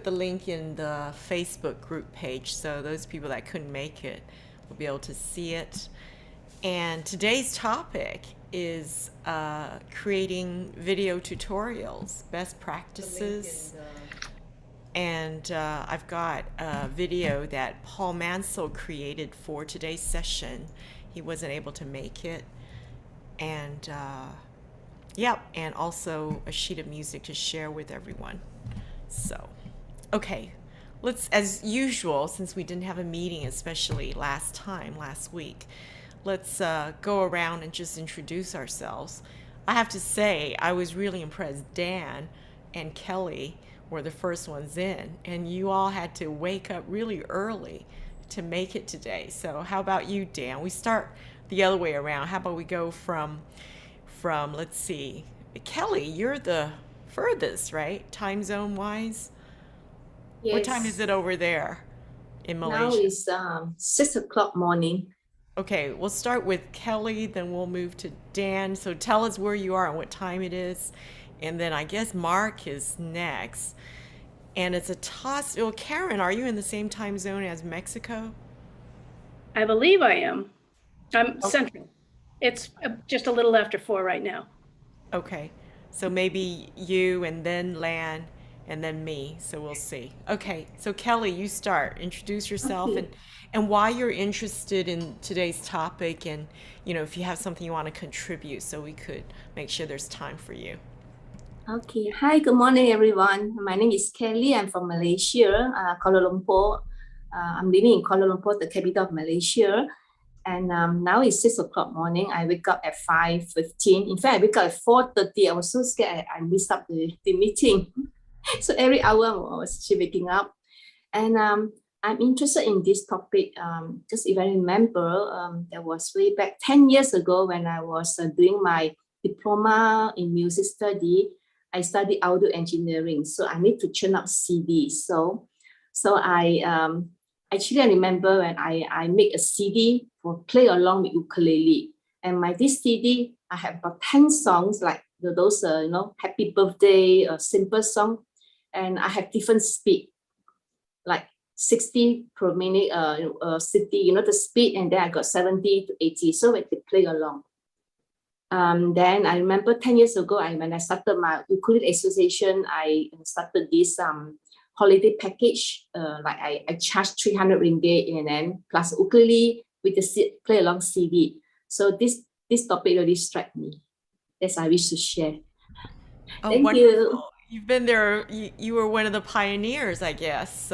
put the link in the Facebook group page, so those people that couldn't make it will be able to see it. And today's topic is creating video tutorials, best practices. And I've got a video that Paul Mansell created for today's session. He wasn't able to make it. And yep, and also a sheet of music to share with everyone. So, okay, let's, as usual, since we didn't have a meeting, especially last week, let's go around and just introduce ourselves. I have to say, I was really impressed. Dan and Kelly were the first ones in, and you all had to wake up really early to make it today. So how about you, Dan? We start the other way around. How about we go from let's see, Kelly, you're the furthest, right? Time zone wise? What time is Yes, it over there in now Malaysia? is 6 o'clock morning. Okay, we'll start with Kelly, then we'll move to Dan. So tell us where you are and what time it is. And then I guess Mark is next. And it's a toss. Well, Karen, are you in the same time zone as Mexico? I believe I am. I'm Okay. central. It's just a little after 4 right now. Okay. So maybe you and then Lan and then me. So we'll see. Okay. So Kelly, you start. Introduce yourself Okay, and why you're interested in today's topic and if you have something you want to contribute so we could make sure there's time for you. okay. Hi, good morning, everyone. My name is Kelly. I'm from Malaysia, Kuala Lumpur. I'm living in Kuala Lumpur, the capital of Malaysia. And now it's 6 o'clock morning. I wake up at 5:15. In fact, I wake up at 4:30. I was so scared I missed up the meeting. So every hour I was waking up. And I'm interested in this topic because if I remember, there was way back 10 years ago when I was doing my diploma in music study. I studied audio engineering, so I need to churn up CDs. So I remember when I make a CD for play along with ukulele. And this CD, I have about 10 songs like those, happy birthday, simple song. And I have different speed like 60 per minute city, the speed, and then I got 70 to 80. So we could play along. Then I remember 10 years ago, when I started my ukulele association, I started this holiday package. Like I charged 300 ringgit and then plus ukulele with the play along CD. So this topic really struck me. That's I wish to share. Oh, Thank you. wonderful. You've been there. You were one of the pioneers, I guess,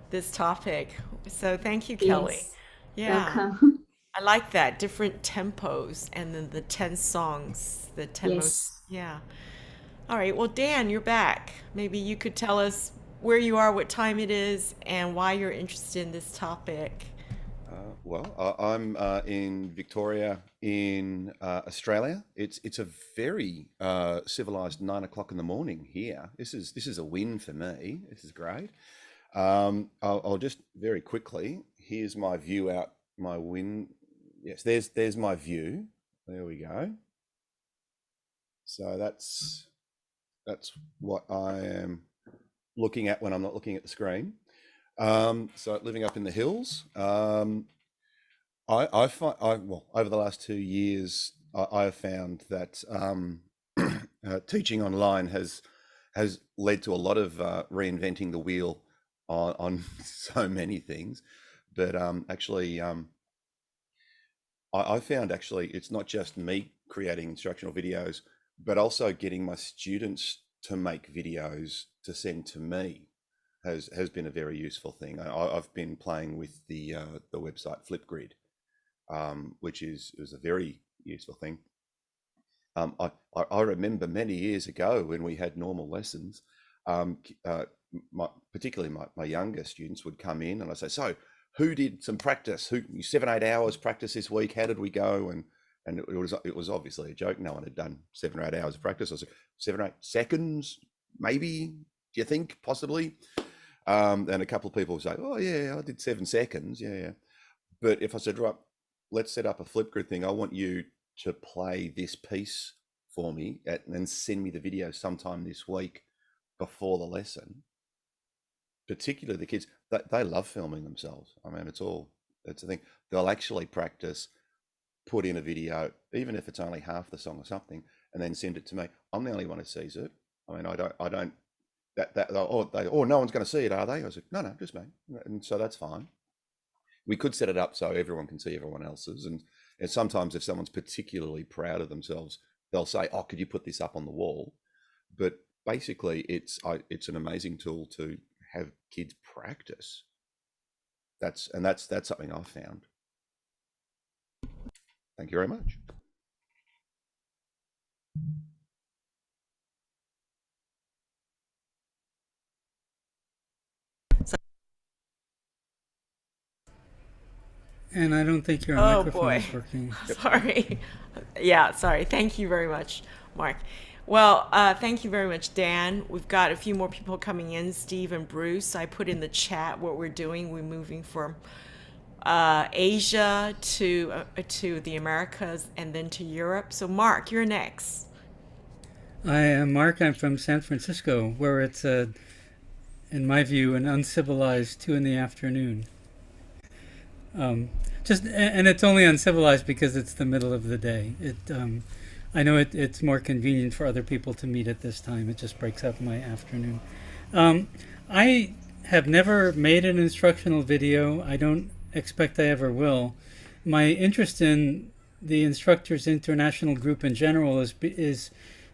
this topic. So thank you, Kelly. Yes, Yeah, welcome. I like that. Different tempos and then the 10 songs, the 10 most. Yes. Yeah. All right. Well, Dan, you're back. Maybe you could tell us where you are, what time it is, and why you're interested in this topic. I'm in Victoria in Australia. It's a very civilized 9 o'clock in the morning here. This is a win for me. This is great. I'll just very quickly. Here's my view out my win. Yes, there's my view. There we go. So that's what I am looking at when I'm not looking at the screen. So living up in the hills. I find well over the last 2 years I have found that teaching online has led to a lot of reinventing the wheel on so many things, but I found actually it's not just me creating instructional videos, but also getting my students to make videos to send to me has been a very useful thing. I've been playing with the website Flipgrid, which is a very useful thing. I remember many years ago when we had normal lessons, particularly my younger students would come in and I say, so who did some practice? Who 7 8 hours practice this week? How did we go? And it was obviously a joke. No one had done 7 or 8 hours of practice. I was like, 7 or 8 seconds, maybe. Do you think possibly? And a couple of people would say, oh yeah, I did 7 seconds. Yeah. But if I said, right, let's set up a Flipgrid thing. I want you to play this piece for me and then send me the video sometime this week before the lesson. particularly the kids, they love filming themselves. I mean, it's the thing. They'll actually practice, put in a video, even if it's only half the song or something, and then send it to me. I'm the only one who sees it. I mean, I don't, no one's going to see it, are they? I was like, no, just me. And so that's fine. We could set it up so everyone can see everyone else's. And sometimes if someone's particularly proud of themselves, they'll say, oh, could you put this up on the wall? But basically it's an amazing tool to have kids practice. That's something I've found. Thank you very much. And I don't think your Oh microphone boy. is working. Sorry. Yeah, sorry. Thank you very much, Mark. Well, thank you very much, Dan. We've got a few more people coming in, Steve and Bruce. I put in the chat what we're doing. We're moving from Asia to the Americas and then to Europe. So, Mark, you're next. I am Mark. I'm from San Francisco, where it's, in my view, an uncivilized 2 PM. And it's only uncivilized because it's the middle of the day. I know it's more convenient for other people to meet at this time. It just breaks up my afternoon. I have never made an instructional video. I don't expect I ever will. My interest in the Instructors International group in general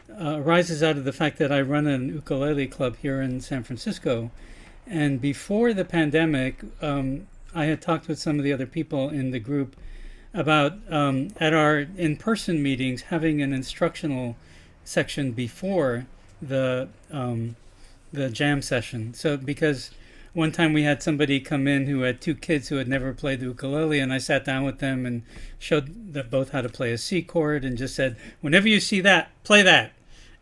arises out of the fact that I run an ukulele club here in San Francisco. And before the pandemic, I had talked with some of the other people in the group about at our in-person meetings having an instructional section before the jam session. So because one time we had somebody come in who had 2 kids who had never played the ukulele, and I sat down with them and showed them both how to play a C chord and just said, whenever you see that, play that,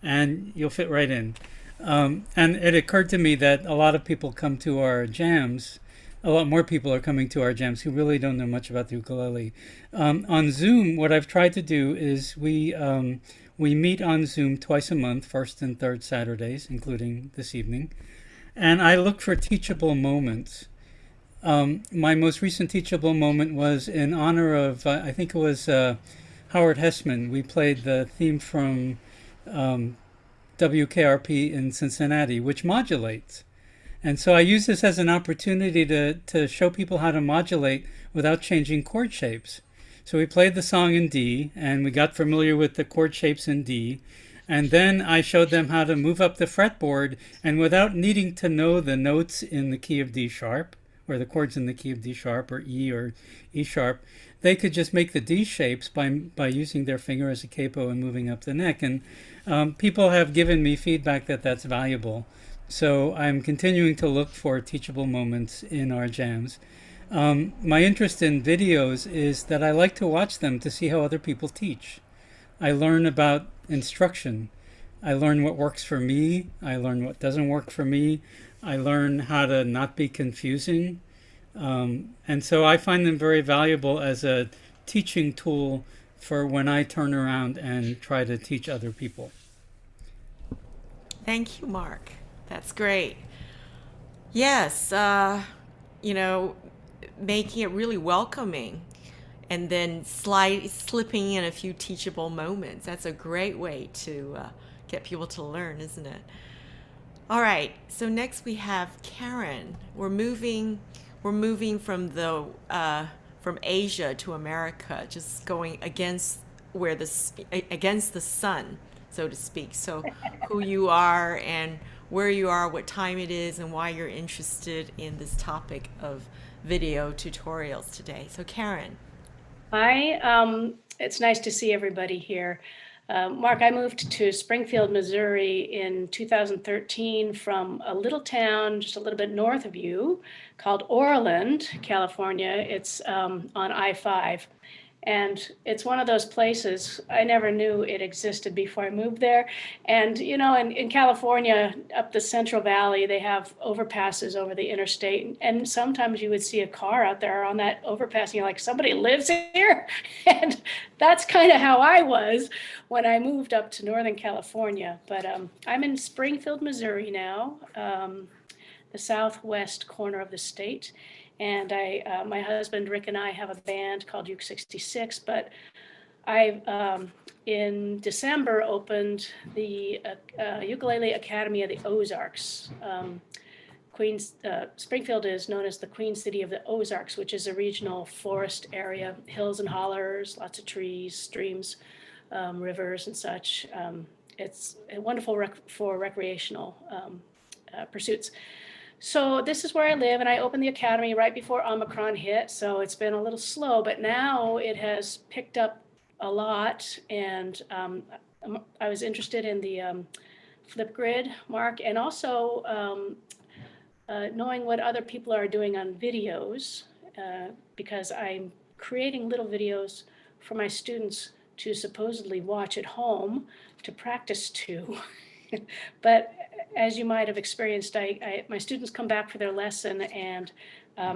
and you'll fit right in. And it occurred to me that a lot of people come to our jams. A lot more people are coming to our jams who really don't know much about the ukulele. On Zoom, what I've tried to do is we meet on Zoom twice a month, first and third Saturdays, including this evening. And I look for teachable moments. My most recent teachable moment was in honor of, I think it was Howard Hessman. We played the theme from WKRP in Cincinnati, which modulates. And so I use this as an opportunity to show people how to modulate without changing chord shapes. So we played the song in D, and we got familiar with the chord shapes in D. And then I showed them how to move up the fretboard, and without needing to know the notes in the key of D sharp, or the chords in the key of D sharp or E sharp, they could just make the D shapes by using their finger as a capo and moving up the neck. And people have given me feedback that that's valuable. So I'm continuing to look for teachable moments in our jams. My interest in videos is that I like to watch them to see how other people teach. I learn about instruction. I learn what works for me. I learn what doesn't work for me. I learn how to not be confusing. And so I find them very valuable as a teaching tool for when I turn around and try to teach other people. Thank you, Mark. That's great. Yes, making it really welcoming and then slipping in a few teachable moments. That's a great way to get people to learn, isn't it? All right, so next we have Karen. We're moving from Asia to America, just going against the sun, so to speak. So who you are and where you are, what time it is, and why you're interested in this topic of video tutorials today. So Karen. Hi, it's nice to see everybody here. Mark, I moved to Springfield, Missouri in 2013 from a little town just a little bit north of you called Orland, California. It's on I-5. And it's one of those places I never knew it existed before I moved there. And, in California, up the Central Valley, they have overpasses over the interstate. And sometimes you would see a car out there on that overpass, and you're like, somebody lives here? And that's kind of how I was when I moved up to Northern California. But I'm in Springfield, Missouri now. the southwest corner of the state. And my husband Rick and I have a band called Uke 66, but I in December opened the Ukulele Academy of the Ozarks. Springfield is known as the Queen City of the Ozarks, which is a regional forest area, hills and hollers, lots of trees, streams, rivers and such. It's wonderful for recreational pursuits. So this is where I live, and I opened the academy right before Omicron hit, so it's been a little slow, but now it has picked up a lot, and I was interested in the Flipgrid, Mark, and also knowing what other people are doing on videos, because I'm creating little videos for my students to supposedly watch at home to practice to. But as you might have experienced, my students come back for their lesson and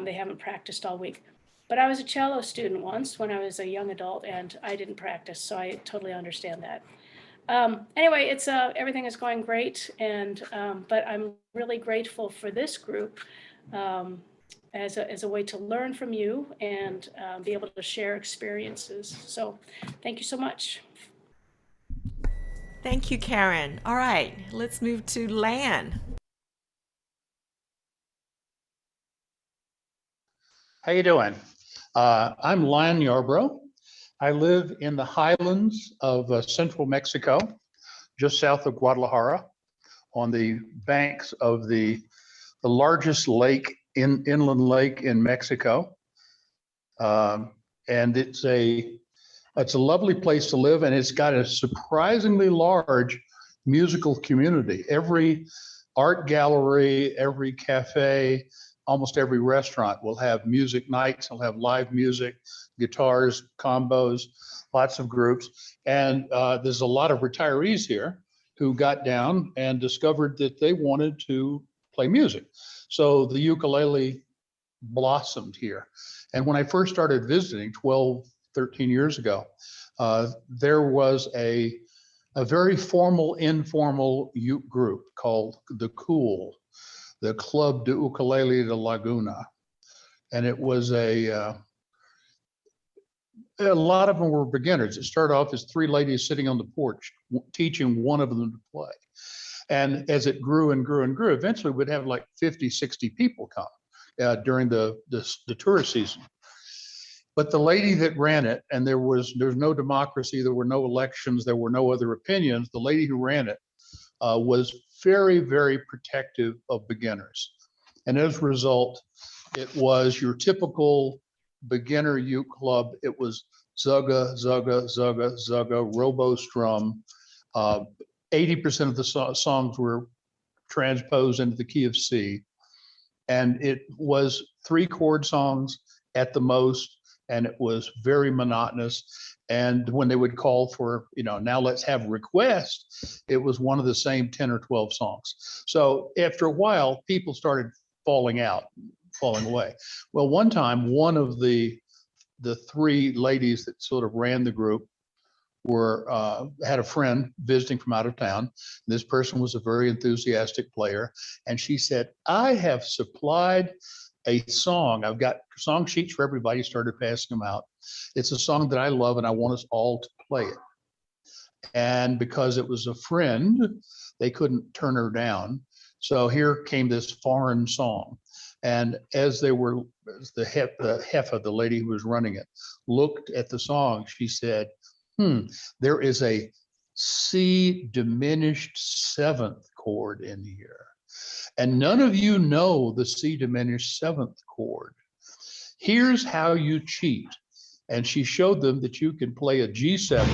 they haven't practiced all week. But I was a cello student once when I was a young adult and I didn't practice, so I totally understand that. Anyway, it's everything is going great, and but I'm really grateful for this group as a way to learn from you and be able to share experiences. So thank you so much. Thank you, Karen. All right, let's move to Lan. How you doing? I'm Lan Yarbrough. I live in the highlands of central Mexico, just south of Guadalajara, on the banks of the largest lake, inland lake in Mexico. And it's a lovely place to live, and it's got a surprisingly large musical community. Every art gallery, every cafe, almost every restaurant will have music nights, will have live music, guitars, combos, lots of groups. And there's a lot of retirees here who got down and discovered that they wanted to play music. So the ukulele blossomed here. And when I first started visiting 12, 13 years ago, there was a very formal, informal uke group called the Cool, the Club de Ukulele de Laguna. And it was a lot of them were beginners. It started off as three ladies sitting on the porch, teaching one of them to play. And as it grew and grew and grew, eventually we'd have like 50, 60 people come during the tourist season. But the lady that ran it, and there's no democracy, there were no elections, there were no other opinions. The lady who ran it was very, very protective of beginners. And as a result, it was your typical beginner uke club. It was zugga, zugga, zugga, zugga, robo strum. 80% of the songs were transposed into the key of C. And it was 3-chord songs at the most, and it was very monotonous. And when they would call for, now let's have requests, it was one of the same 10 or 12 songs. So after a while, people started falling away. Well, one time, one of the three ladies that sort of ran the group had a friend visiting from out of town. This person was a very enthusiastic player. And she said, I have supplied a song. I've got song sheets for everybody, started passing them out. It's a song that I love and I want us all to play it. And because it was a friend, they couldn't turn her down. So here came this foreign song. And as the Heffa, the lady who was running it, looked at the song, she said, there is a C diminished 7th chord in here. And none of you know the C diminished 7th chord. Here's how you cheat. And she showed them that you can play a G7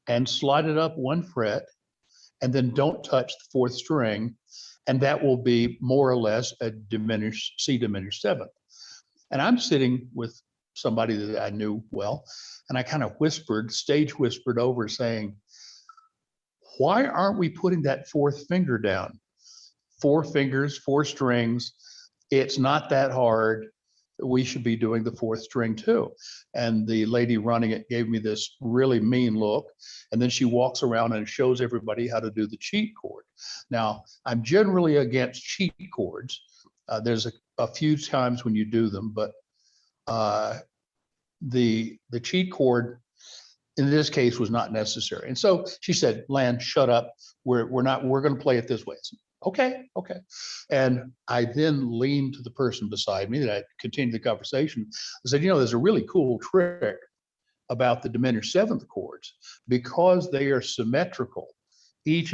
and slide it up 1 fret, and then don't touch the 4th string. And that will be more or less a C diminished 7th. And I'm sitting with somebody that I knew well, and I kind of stage whispered over saying, why aren't we putting that 4th finger down? 4 fingers, 4 strings. It's not that hard. we should be doing the fourth string too. And the lady running it gave me this really mean look. And then she walks around and shows everybody how to do the cheat chord. Now, I'm generally against cheat chords. There's a few times when you do them, but the cheat chord in this case was not necessary. And so she said, Lan, shut up. We're going to play it this way. Said, okay. And I then leaned to the person beside me that I continued the conversation. I said, there's a really cool trick about the diminished seventh chords because they are symmetrical. Each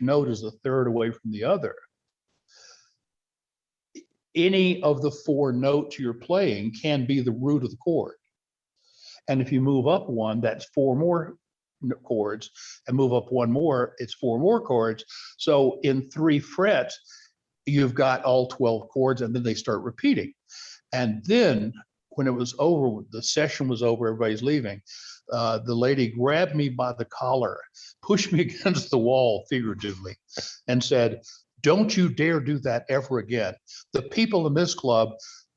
note is a third away from the other. Any of the four notes you're playing can be the root of the chord. And if you move up one, that's four more chords, and move up one more, it's four more chords. So in 3 frets, you've got all 12 chords, and then they start repeating. And then when it was over, the session was over, everybody's leaving, the lady grabbed me by the collar, pushed me against the wall figuratively, and said, don't you dare do that ever again. The people in this club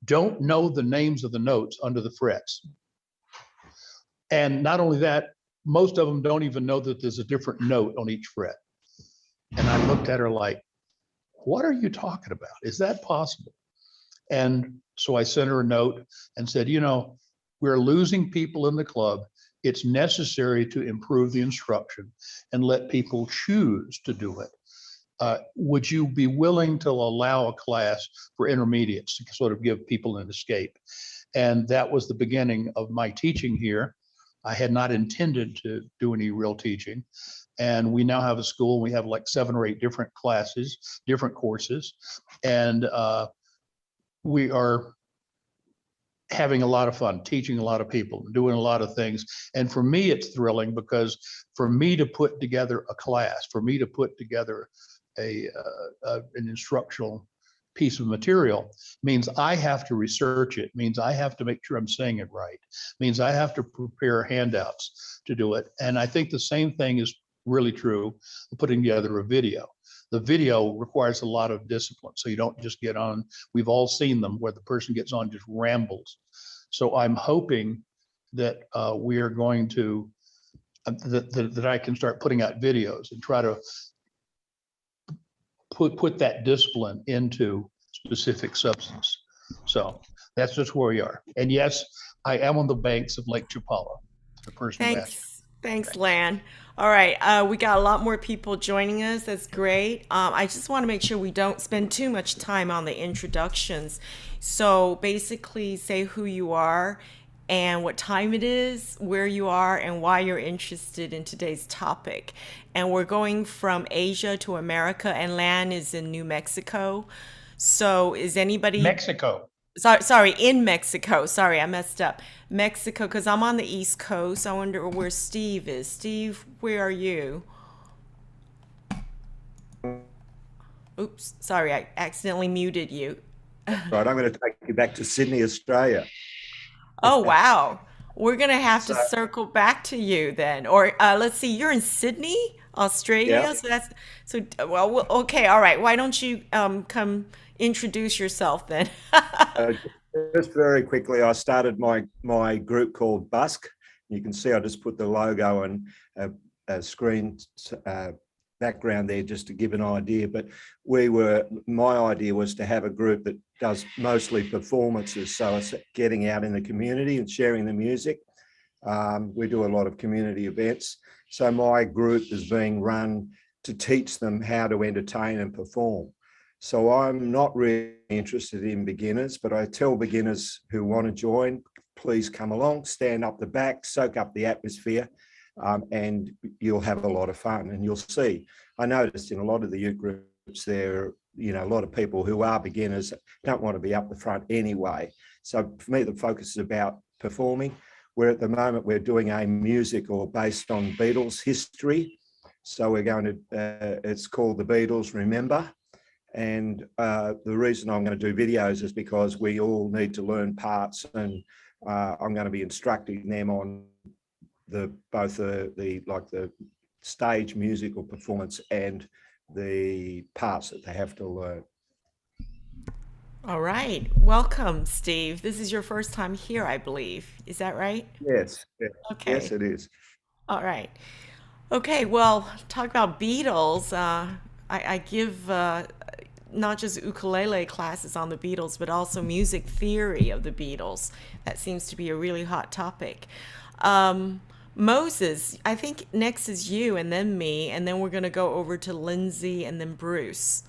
don't know the names of the notes under the frets. And not only that, most of them don't even know that there's a different note on each fret. And I looked at her like, what are you talking about? Is that possible? And so I sent her a note and said, we're losing people in the club. It's necessary to improve the instruction and let people choose to do it. Would you be willing to allow a class for intermediates to sort of give people an escape? And that was the beginning of my teaching here. I had not intended to do any real teaching. And we now have a school. We have like 7 or 8 different classes, different courses. And we are having a lot of fun, teaching a lot of people, doing a lot of things. And for me, it's thrilling because for me to put together a class, for me to put together an instructional piece of material means I have to research it, means I have to make sure I'm saying it right, means I have to prepare handouts to do it. And I think the same thing is really true of putting together a video. The video requires a lot of discipline. So you don't just get on, we've all seen them where the person gets on, just rambles. So I'm hoping that we are going to, that I can start putting out videos and try to put that discipline into specific substance. So that's just where we are. And yes, I am on the banks of Lake Chapala, the person who asked. Thanks, Lan. All right, we got a lot more people joining us. That's great. I just want to make sure we don't spend too much time on the introductions. So basically say who you are and what time it is, where you are, and why you're interested in today's topic. And we're going from Asia to America, and Lan is in New Mexico. So is anybody... Mexico. Sorry, in Mexico. Sorry, I messed up. Mexico, because I'm on the East Coast. I wonder where Steve is. Steve, where are you? Oops, sorry, I accidentally muted you. Right, I'm going to take you back to Sydney, Australia. Oh, wow. We're going to have to circle back to you then. Or let's see, you're in Sydney, Australia? Yeah. Well, okay, all right. Why don't you come introduce yourself then? Just very quickly, I started my group called Busk. You can see I just put the logo and a screen background there just to give an idea. But my idea was to have a group that does mostly performances. So it's getting out in the community and sharing the music. We do a lot of community events. So my group is being run to teach them how to entertain and perform. So I'm not really interested in beginners, but I tell beginners who want to join, please come along, stand up the back, soak up the atmosphere, and you'll have a lot of fun. And you'll see, I noticed in a lot of the youth groups there, a lot of people who are beginners don't want to be up the front anyway. So for me, the focus is about performing. Where at the moment we're doing a musical based on Beatles history. So we're going to, it's called The Beatles Remember. And the reason I'm going to do videos is because we all need to learn parts, and I'm going to be instructing them on both the stage musical performance and the parts that they have to learn. All right. Welcome, Steve. This is your first time here, I believe. Is that right? Yes, yes, Okay. it is. All right. Okay. Well, talk about Beatles. I give not just ukulele classes on the Beatles, but also music theory of the Beatles. That seems to be a really hot topic. Moses, I think next is you and then me, and then we're going to go over to Lindsay and then Bruce.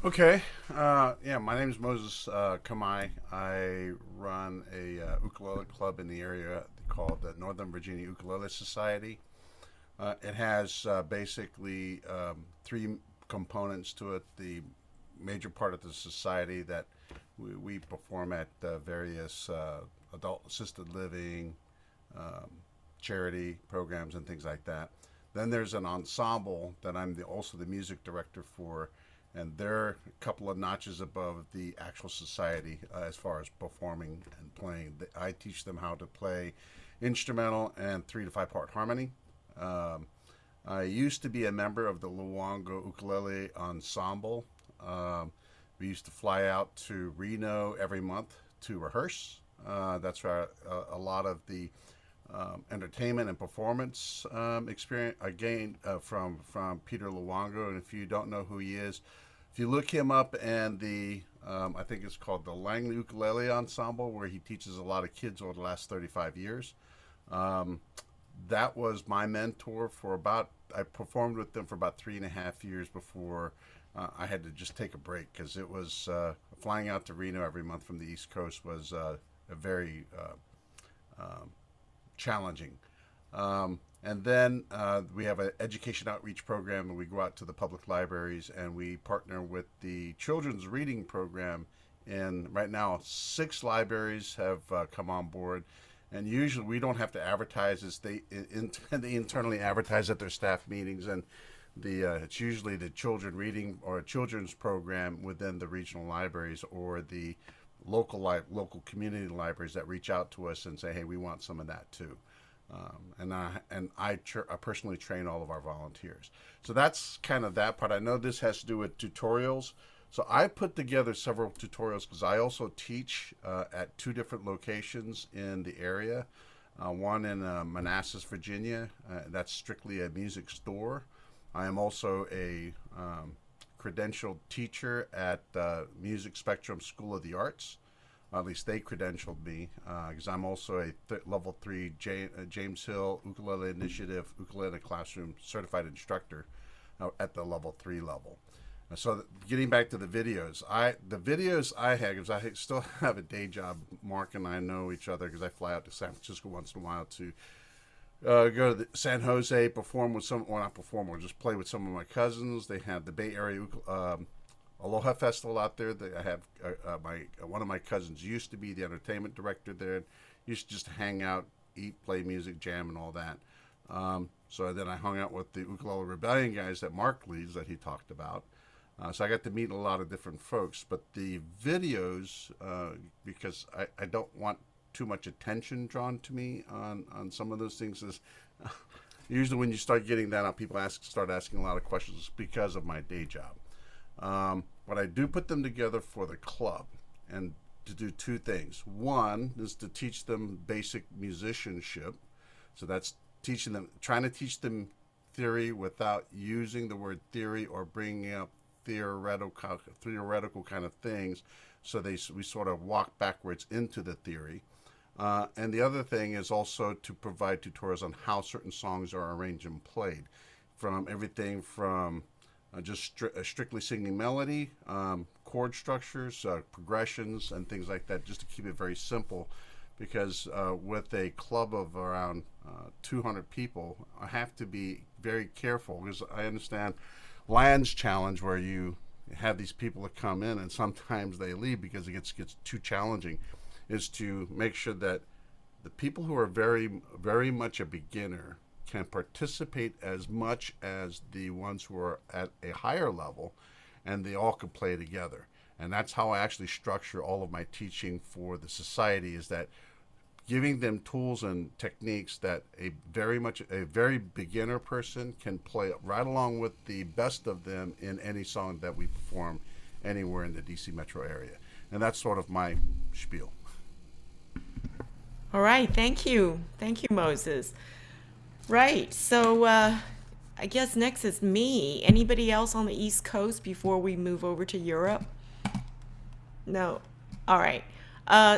Okay. Yeah, my name is Moses Kamai. I run a ukulele club in the area called the Northern Virginia Ukulele Society. It has basically three components to it. The major part of the society that we perform at various adult assisted living, charity programs, and things like that. Then there's an ensemble that I'm also the music director for, and they're a couple of notches above the actual society as far as performing and playing. I teach them how to play instrumental and 3 to 5 part harmony. I used to be a member of the Luongo Ukulele Ensemble. We used to fly out to Reno every month to rehearse. That's where a lot of the entertainment and performance experience I gained from Peter Luongo. And if you don't know who he is, if you look him up and the I think it's called the Langley Ukulele Ensemble, where he teaches a lot of kids over the last 35 years. That was my mentor for I performed with them for about 3.5 years before I had to just take a break, because it was flying out to Reno every month from the East Coast was a very challenging. And then we have an education outreach program, and we go out to the public libraries and we partner with the children's reading program. And right now, 6 libraries have come on board. And usually we don't have to advertise as they internally advertise at their staff meetings. And it's usually the children reading or a children's program within the regional libraries or the local community libraries that reach out to us and say, hey, we want some of that too. And I personally train all of our volunteers. So that's kind of that part. I know this has to do with tutorials. So I put together several tutorials because I also teach at 2 different locations in the area. One in Manassas, Virginia. That's strictly a music store. I am also a credentialed teacher at Music Spectrum School of the Arts. At least they credentialed me, because I'm also a level 3 James Hill Ukulele Initiative Ukulele Classroom certified instructor at the level 3 level. So getting back to the videos I had, because I still have a day job. Mark and I know each other because I fly out to San Francisco once in a while to go to San Jose, perform with not perform, or just play with some of my cousins. They had the Bay Area Aloha Festival out there. I have one of my cousins used to be the entertainment director there. Used to just hang out, eat, play music, jam, and all that. So then I hung out with the Ukulele Rebellion guys that Mark leads that he talked about. So I got to meet a lot of different folks. But the videos, because I don't want too much attention drawn to me on some of those things, is usually when you start getting that out, people start asking a lot of questions because of my day job. But I do put them together for the club, and to do 2 things. One is to teach them basic musicianship. So that's trying to teach them theory without using the word theory or bringing up theoretical kind of things. So we sort of walk backwards into the theory. And the other thing is also to provide tutorials on how certain songs are arranged and played, from everything from just strictly singing melody, chord structures, progressions, and things like that, just to keep it very simple. Because with a club of around 200 people, I have to be very careful, because I understand Land's challenge, where you have these people that come in and sometimes they leave because it gets too challenging, is to make sure that the people who are very, very much a beginner can participate as much as the ones who are at a higher level, and they all can play together. And that's how I actually structure all of my teaching for the society, is that giving them tools and techniques that a very beginner person can play right along with the best of them in any song that we perform anywhere in the DC metro area. And that's sort of my spiel. All right, thank you. Thank you, Moses. Right, so I guess next is me. Anybody else on the East Coast before we move over to Europe? No. All right.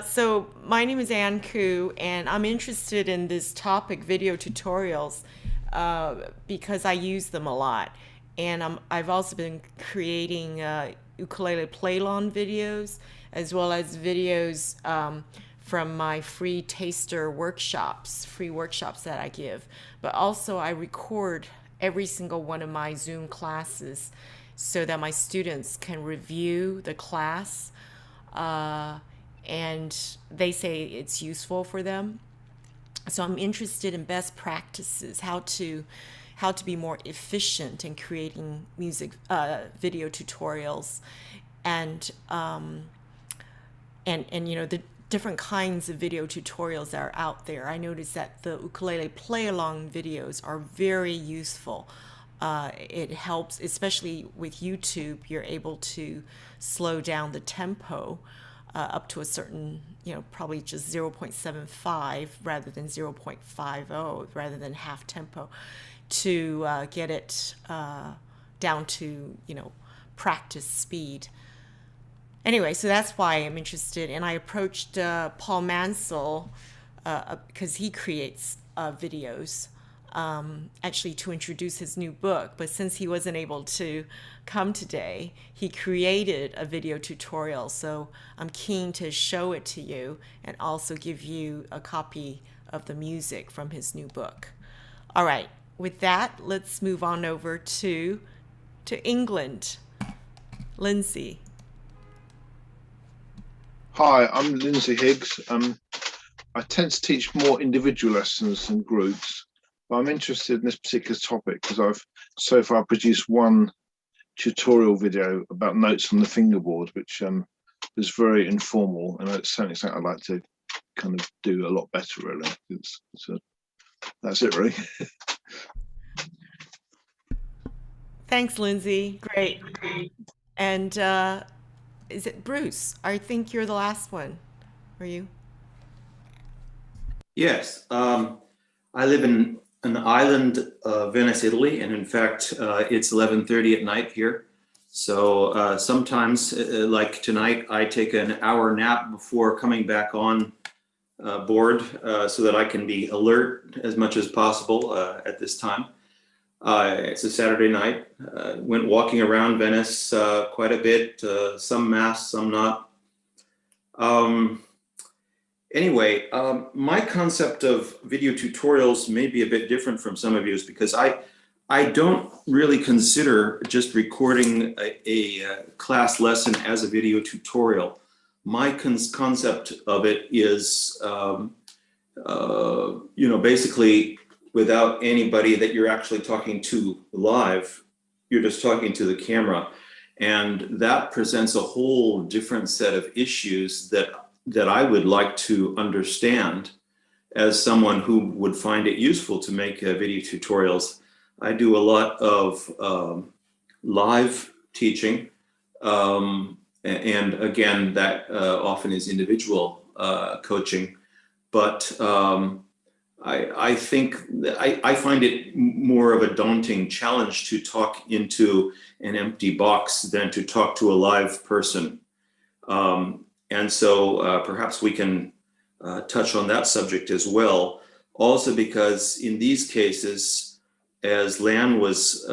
So my name is Ann Koo, and I'm interested in this topic, video tutorials, because I use them a lot. And I've also been creating ukulele playlong videos, as well as videos from my free taster workshops, free workshops that I give. But also I record every single one of my Zoom classes so that my students can review the class, and they say it's useful for them. So I'm interested in best practices, how to be more efficient in creating music video tutorials, and you know, the different kinds of video tutorials that are out there. I noticed that the ukulele play-along videos are very useful. It helps, especially with YouTube, you're able to slow down the tempo up to a certain, you know, probably just 0.75 rather than 0.50, rather than half tempo, to get it down to, you know, practice speed. Anyway, so that's why I'm interested, and I approached Paul Mansell because he creates videos, actually to introduce his new book. But since he wasn't able to come today, he created a video tutorial. So I'm keen to show it to you and also give you a copy of the music from his new book. All right, with that, let's move on over to England. Lindsay. Hi, I'm Lindsay Higgs. I tend to teach more individual lessons than groups, but I'm interested in this particular topic because I've so far produced one tutorial video about notes on the fingerboard, which was very informal, and it's certainly something I'd like to kind of do a lot better, really. That's it, really. Thanks, Lindsay. Great. And is it Bruce? I think you're the last one. Are you? Yes. I live in an island of Venice, Italy, and in fact, it's 11:30 at night here. So sometimes, like tonight, I take an hour nap before coming back on board so that I can be alert as much as possible at this time. It's a Saturday night. Went walking around Venice quite a bit, some mass, some not. Anyway, my concept of video tutorials may be a bit different from some of yours because I don't really consider just recording a class lesson as a video tutorial. My concept of it is, you know, basically, without anybody that you're actually talking to live, you're just talking to the camera. And that presents a whole different set of issues that I would like to understand as someone who would find it useful to make video tutorials. I do a lot of live teaching. And again, that often is individual coaching. But I think I find it more of a daunting challenge to talk into an empty box than to talk to a live person. And so perhaps we can touch on that subject as well. Also because in these cases, as Lan was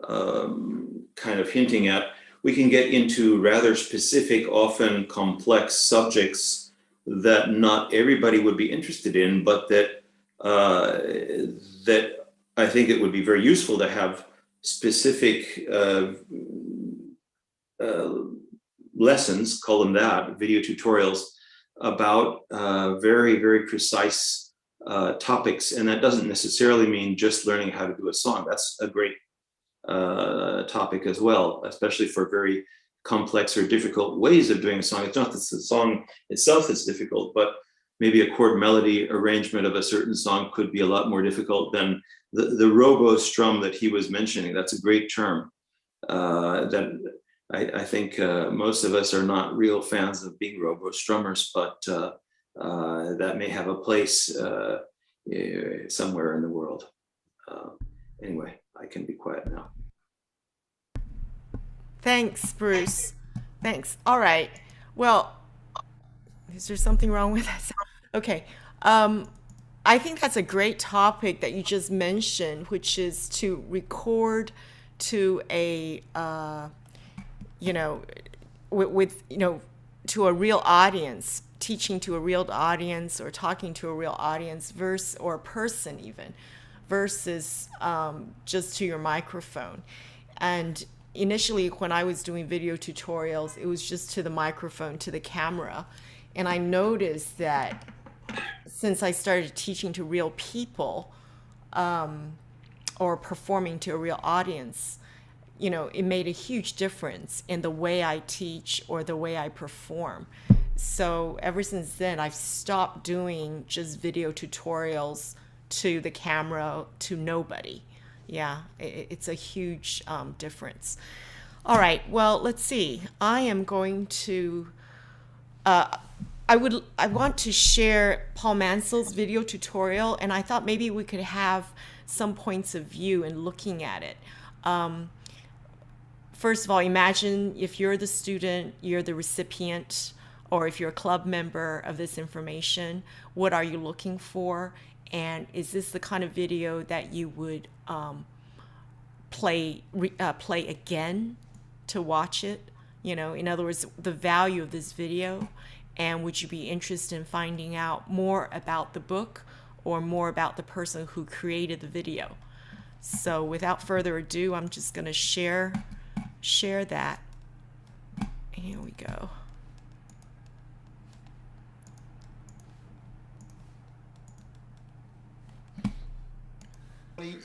kind of hinting at, we can get into rather specific, often complex subjects that not everybody would be interested in, but that I think it would be very useful to have specific lessons, call them that, video tutorials about very, very precise topics. And that doesn't necessarily mean just learning how to do a song. That's a great topic as well, especially for very complex or difficult ways of doing a song. It's not that the song itself that's difficult, but maybe a chord melody arrangement of a certain song could be a lot more difficult than the robo strum that he was mentioning. That's a great term. That I think most of us are not real fans of big robo strummers, but that may have a place somewhere in the world. Anyway, I can be quiet now. Thanks, Bruce. Thanks. All right. Well, is there something wrong with that? Okay. I think that's a great topic that you just mentioned, which is to record to a, you know, with, you know, to a real audience, teaching to a real audience or talking to a real audience versus, or a person even, versus just to your microphone. And initially, when I was doing video tutorials, it was just to the microphone, to the camera. And I noticed that since I started teaching to real people or performing to a real audience, you know, it made a huge difference in the way I teach or the way I perform. So ever since then, I've stopped doing just video tutorials to the camera to nobody. Yeah, it's a huge difference. All right, well, let's see. I am going to, I want to share Paul Mansell's video tutorial, and I thought maybe we could have some points of view in looking at it. First of all, imagine if you're the student, you're the recipient, or if you're a club member of this information, what are you looking for? And is this the kind of video that you would play again to watch it? You know, in other words, the value of this video, and would you be interested in finding out more about the book or more about the person who created the video? So without further ado, I'm just going to share that. Here we go.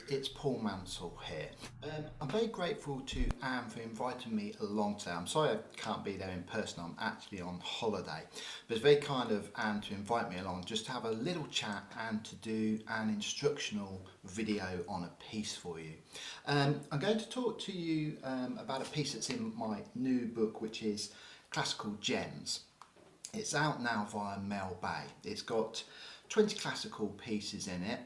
It's Paul Mansell here. I'm very grateful to Anne for inviting me along today. I'm sorry I can't be there in person, I'm actually on holiday. But it's very kind of Anne to invite me along just to have a little chat and to do an instructional video on a piece for you. I'm going to talk to you about a piece that's in my new book, which is Classical Gems. It's out now via Mel Bay. It's got 20 classical pieces in it,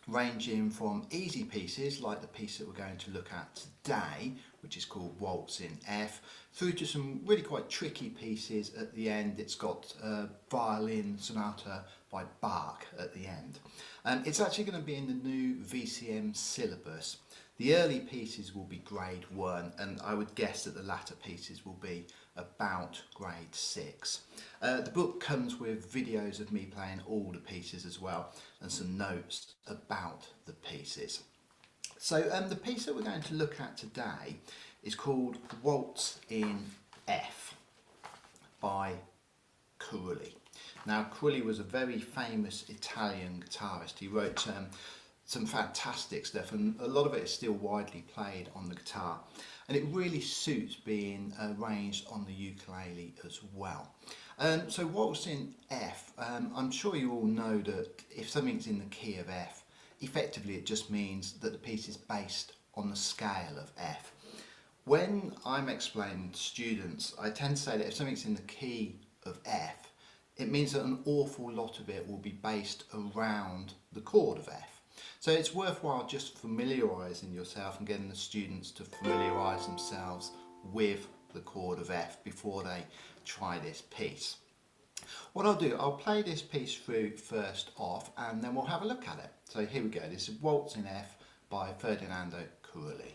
ranging from easy pieces like the piece that we're going to look at today, which is called Waltzing F, through to some really quite tricky pieces at the end. It's got a violin sonata by Bach at the end. It's actually going to be in the new VCM syllabus. The early pieces will be grade 1, and I would guess that the latter pieces will be about grade 6. The book comes with videos of me playing all the pieces as well, and some notes about the pieces. So the piece that we're going to look at today is called Waltzing F by Carulli. Now, Cooley was a very famous Italian guitarist. He wrote some fantastic stuff, and a lot of it is still widely played on the guitar, and it really suits being arranged on the ukulele as well. So Waltzing F, I'm sure you all know that if something's in the key of F, effectively it just means that the piece is based on the scale of F. When I'm explaining to students, I tend to say that if something's in the key of F, it means that an awful lot of it will be based around the chord of F. So it's worthwhile just familiarising yourself and getting the students to familiarise themselves with the chord of F before they try this piece. What I'll do, I'll play this piece through first off and then we'll have a look at it. So here we go, this is Waltzing F by Ferdinando Cooley.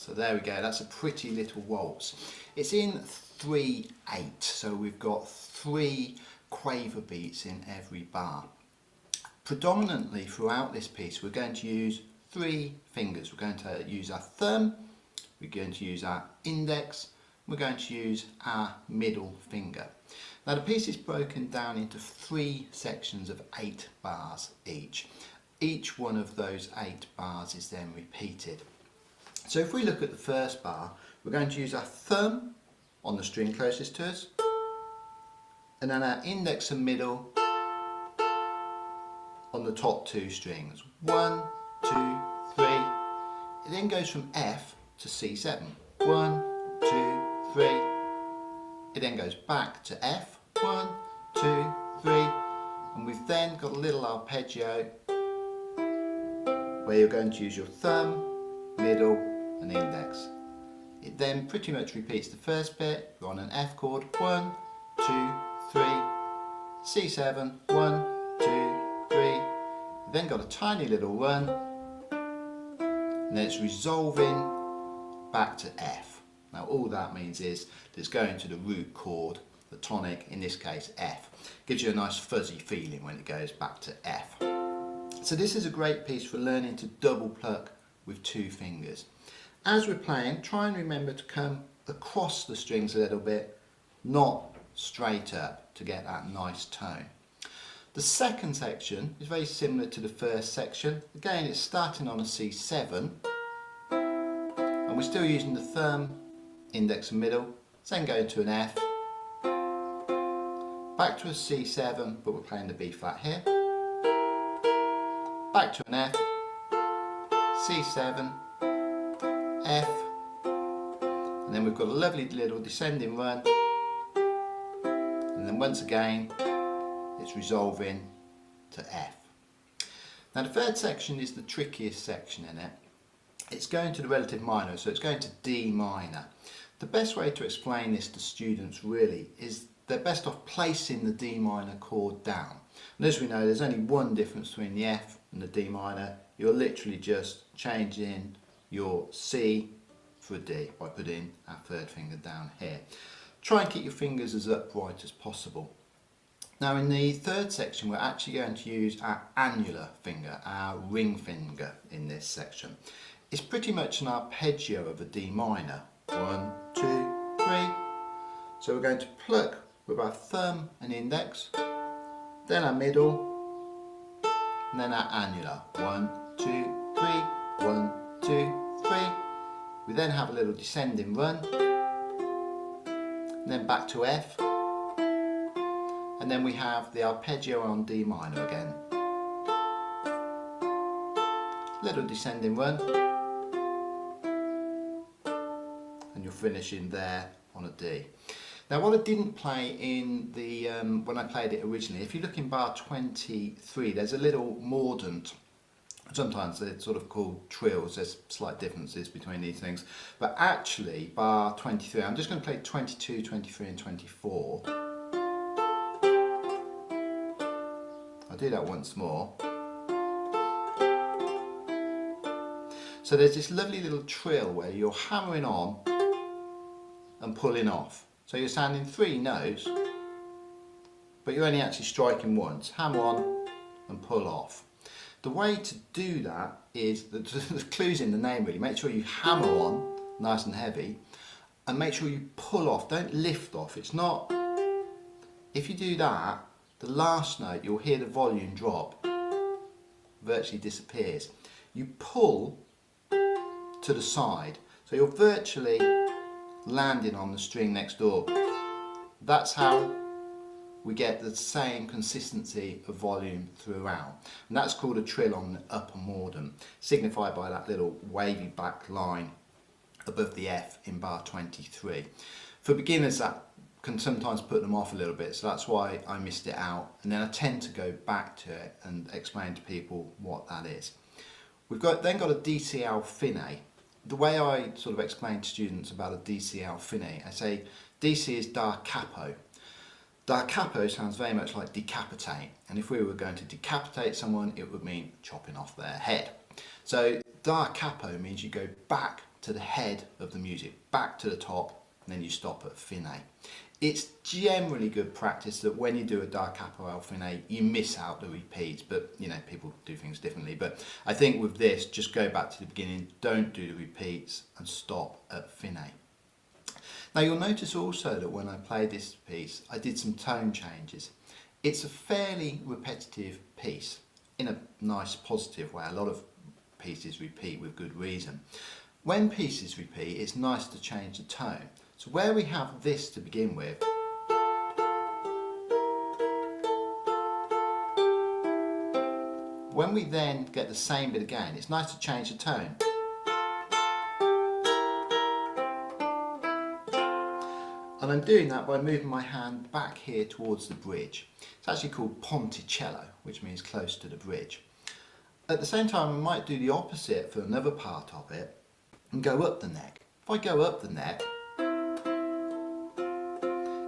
So there we go, that's a pretty little waltz. It's in 3/8, so we've got 3 quaver beats in every bar. Predominantly throughout this piece we're going to use 3 fingers. We're going to use our thumb, we're going to use our index, we're going to use our middle finger. Now the piece is broken down into 3 sections of 8 bars each. Each one of those 8 bars is then repeated. So if we look at the first bar, we're going to use our thumb on the string closest to us, and then our index and middle on the top 2 strings. 1, 2, 3. It then goes from F to C7. 1, 2, 3. It then goes back to F. 1, 2, 3. And we've then got a little arpeggio where you're going to use your thumb, middle and index. It then pretty much repeats the first bit. We're on an F chord. 1, 2, 3. C7. 1, 2, 3. You've then got a tiny little run, and then it's resolving back to F. Now all that means is that it's going to the root chord, the tonic, in this case F. Gives you a nice fuzzy feeling when it goes back to F. So this is a great piece for learning to double pluck with 2 fingers. As we're playing, try and remember to come across the strings a little bit, not straight up, to get that nice tone. The second section is very similar to the first section. Again, it's starting on a C7, and we're still using the thumb, index and middle, then going to an F, back to a C7, but we're playing the B flat here, back to an F, C7, F, and then we've got a lovely little descending run, and then once again it's resolving to F. Now the third section is the trickiest section in it. It's going to the relative minor, so it's going to D minor. The best way to explain this to students really is they're best off placing the D minor chord down. And as we know, there's only one difference between the F and the D minor. You're literally just changing your C for a D by putting our third finger down here. Try and keep your fingers as upright as possible. Now in the third section we're actually going to use our annular finger, our ring finger in this section. It's pretty much an arpeggio of a D minor. 1, 2, 3. So we're going to pluck with our thumb and index, then our middle, and then our annular. 1, 2, 3, 1, 2, 3. We then have a little descending run, and then back to F, and then we have the arpeggio on D minor again. Little descending run, and you're finishing there on a D. Now what I didn't play in the when I played it originally, if you look in bar 23, there's a little mordant. Sometimes they're sort of called trills, there's slight differences between these things. But actually, bar 23, I'm just going to play 22, 23 and 24. I'll do that once more. So there's this lovely little trill where you're hammering on and pulling off. So you're sounding 3 notes, but you're only actually striking once. Hammer on and pull off. The way to do that is, the clue's in the name really, make sure you hammer on nice and heavy and make sure you pull off, don't lift off. It's not, if you do that, the last note you'll hear the volume drop, virtually disappears. You pull to the side, so you're virtually landing on the string next door. That's how we get the same consistency of volume throughout, and that's called a trill on the upper mordant, signified by that little wavy back line above the F in bar 23. For beginners that can sometimes put them off a little bit, so that's why I missed it out, and then I tend to go back to it and explain to people what that is. We've then got a Dcl Finae. The way I sort of explain to students about a Dcl Finae, I say DC is da capo. Da capo sounds very much like decapitate, and if we were going to decapitate someone, it would mean chopping off their head. So Da capo means you go back to the head of the music, back to the top, and then you stop at Finae. It's generally good practice that when you do a da capo al Finae, you miss out the repeats, but you know, people do things differently. But I think with this, just go back to the beginning, don't do the repeats, and stop at Finae. Now you'll notice also that when I played this piece, I did some tone changes. It's a fairly repetitive piece in a nice positive way. A lot of pieces repeat with good reason. When pieces repeat, it's nice to change the tone. So where we have this to begin with, when we then get the same bit again, it's nice to change the tone. And I'm doing that by moving my hand back here towards the bridge. It's actually called ponticello, which means close to the bridge. At the same time, I might do the opposite for another part of it and go up the neck. If I go up the neck,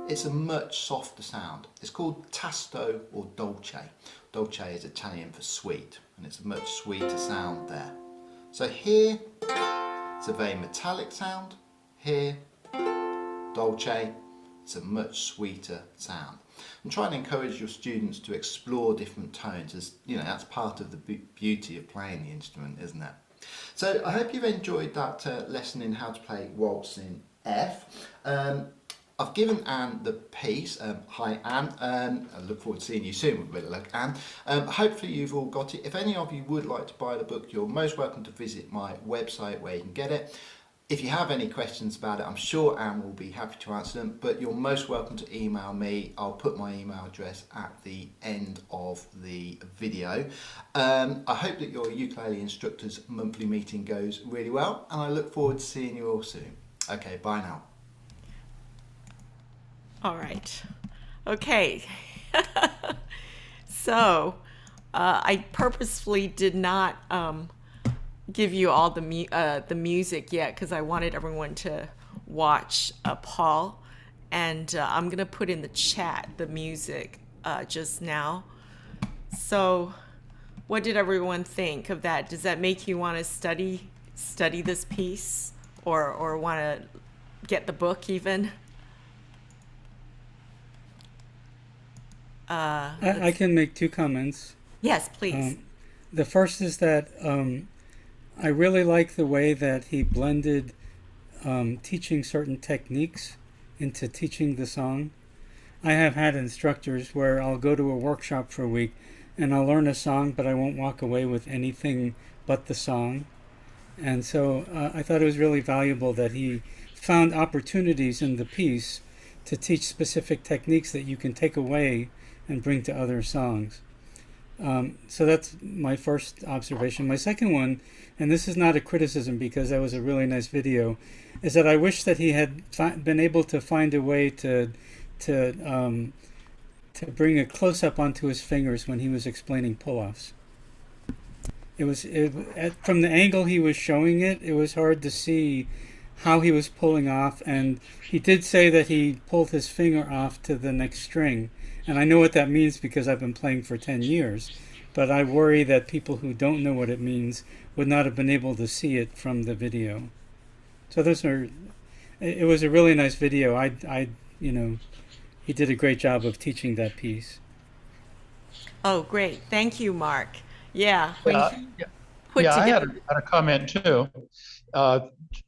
it's a much softer sound. It's called tasto or dolce. Dolce is Italian for sweet, and it's a much sweeter sound there. So here, it's a very metallic sound. Here, dolce, it's a much sweeter sound. I'm trying to encourage your students to explore different tones, as you know, that's part of the beauty of playing the instrument, isn't it? So I hope you've enjoyed that lesson in how to play Waltzing F. I've given Anne the piece. Hi Anne, I look forward to seeing you soon with a bit of luck, Anne. Hopefully you've all got it. If any of you would like to buy the book, you're most welcome to visit my website where you can get it. If you have any questions about it, I'm sure Anne will be happy to answer them, but you're most welcome to email me. I'll put my email address at the end of the video. I hope that your ukulele instructor's monthly meeting goes really well, and I look forward to seeing you all soon. Okay, bye now. All right. Okay. So I purposefully did not give you all the music yet because I wanted everyone to watch Paul, and I'm gonna put in the chat the music just now. So what did everyone think of that? Does that make you want to study this piece, or want to get the book even? I can make two comments. Yes, please. The first is that I really like the way that he blended teaching certain techniques into teaching the song. I have had instructors where I'll go to a workshop for a week and I'll learn a song, but I won't walk away with anything but the song. And so I thought it was really valuable that he found opportunities in the piece to teach specific techniques that you can take away and bring to other songs. So that's my first observation. My second one, and this is not a criticism because that was a really nice video, is that I wish that he had been able to find a way to bring a close-up onto his fingers when he was explaining pull-offs. From the angle he was showing it, it was hard to see how he was pulling off, and he did say that he pulled his finger off to the next string. And I know what that means because I've been playing for 10 years, but I worry that people who don't know what it means would not have been able to see it from the video. So it was a really nice video. He did a great job of teaching that piece. Oh, great. Thank you, Mark. Yeah. I had a comment too.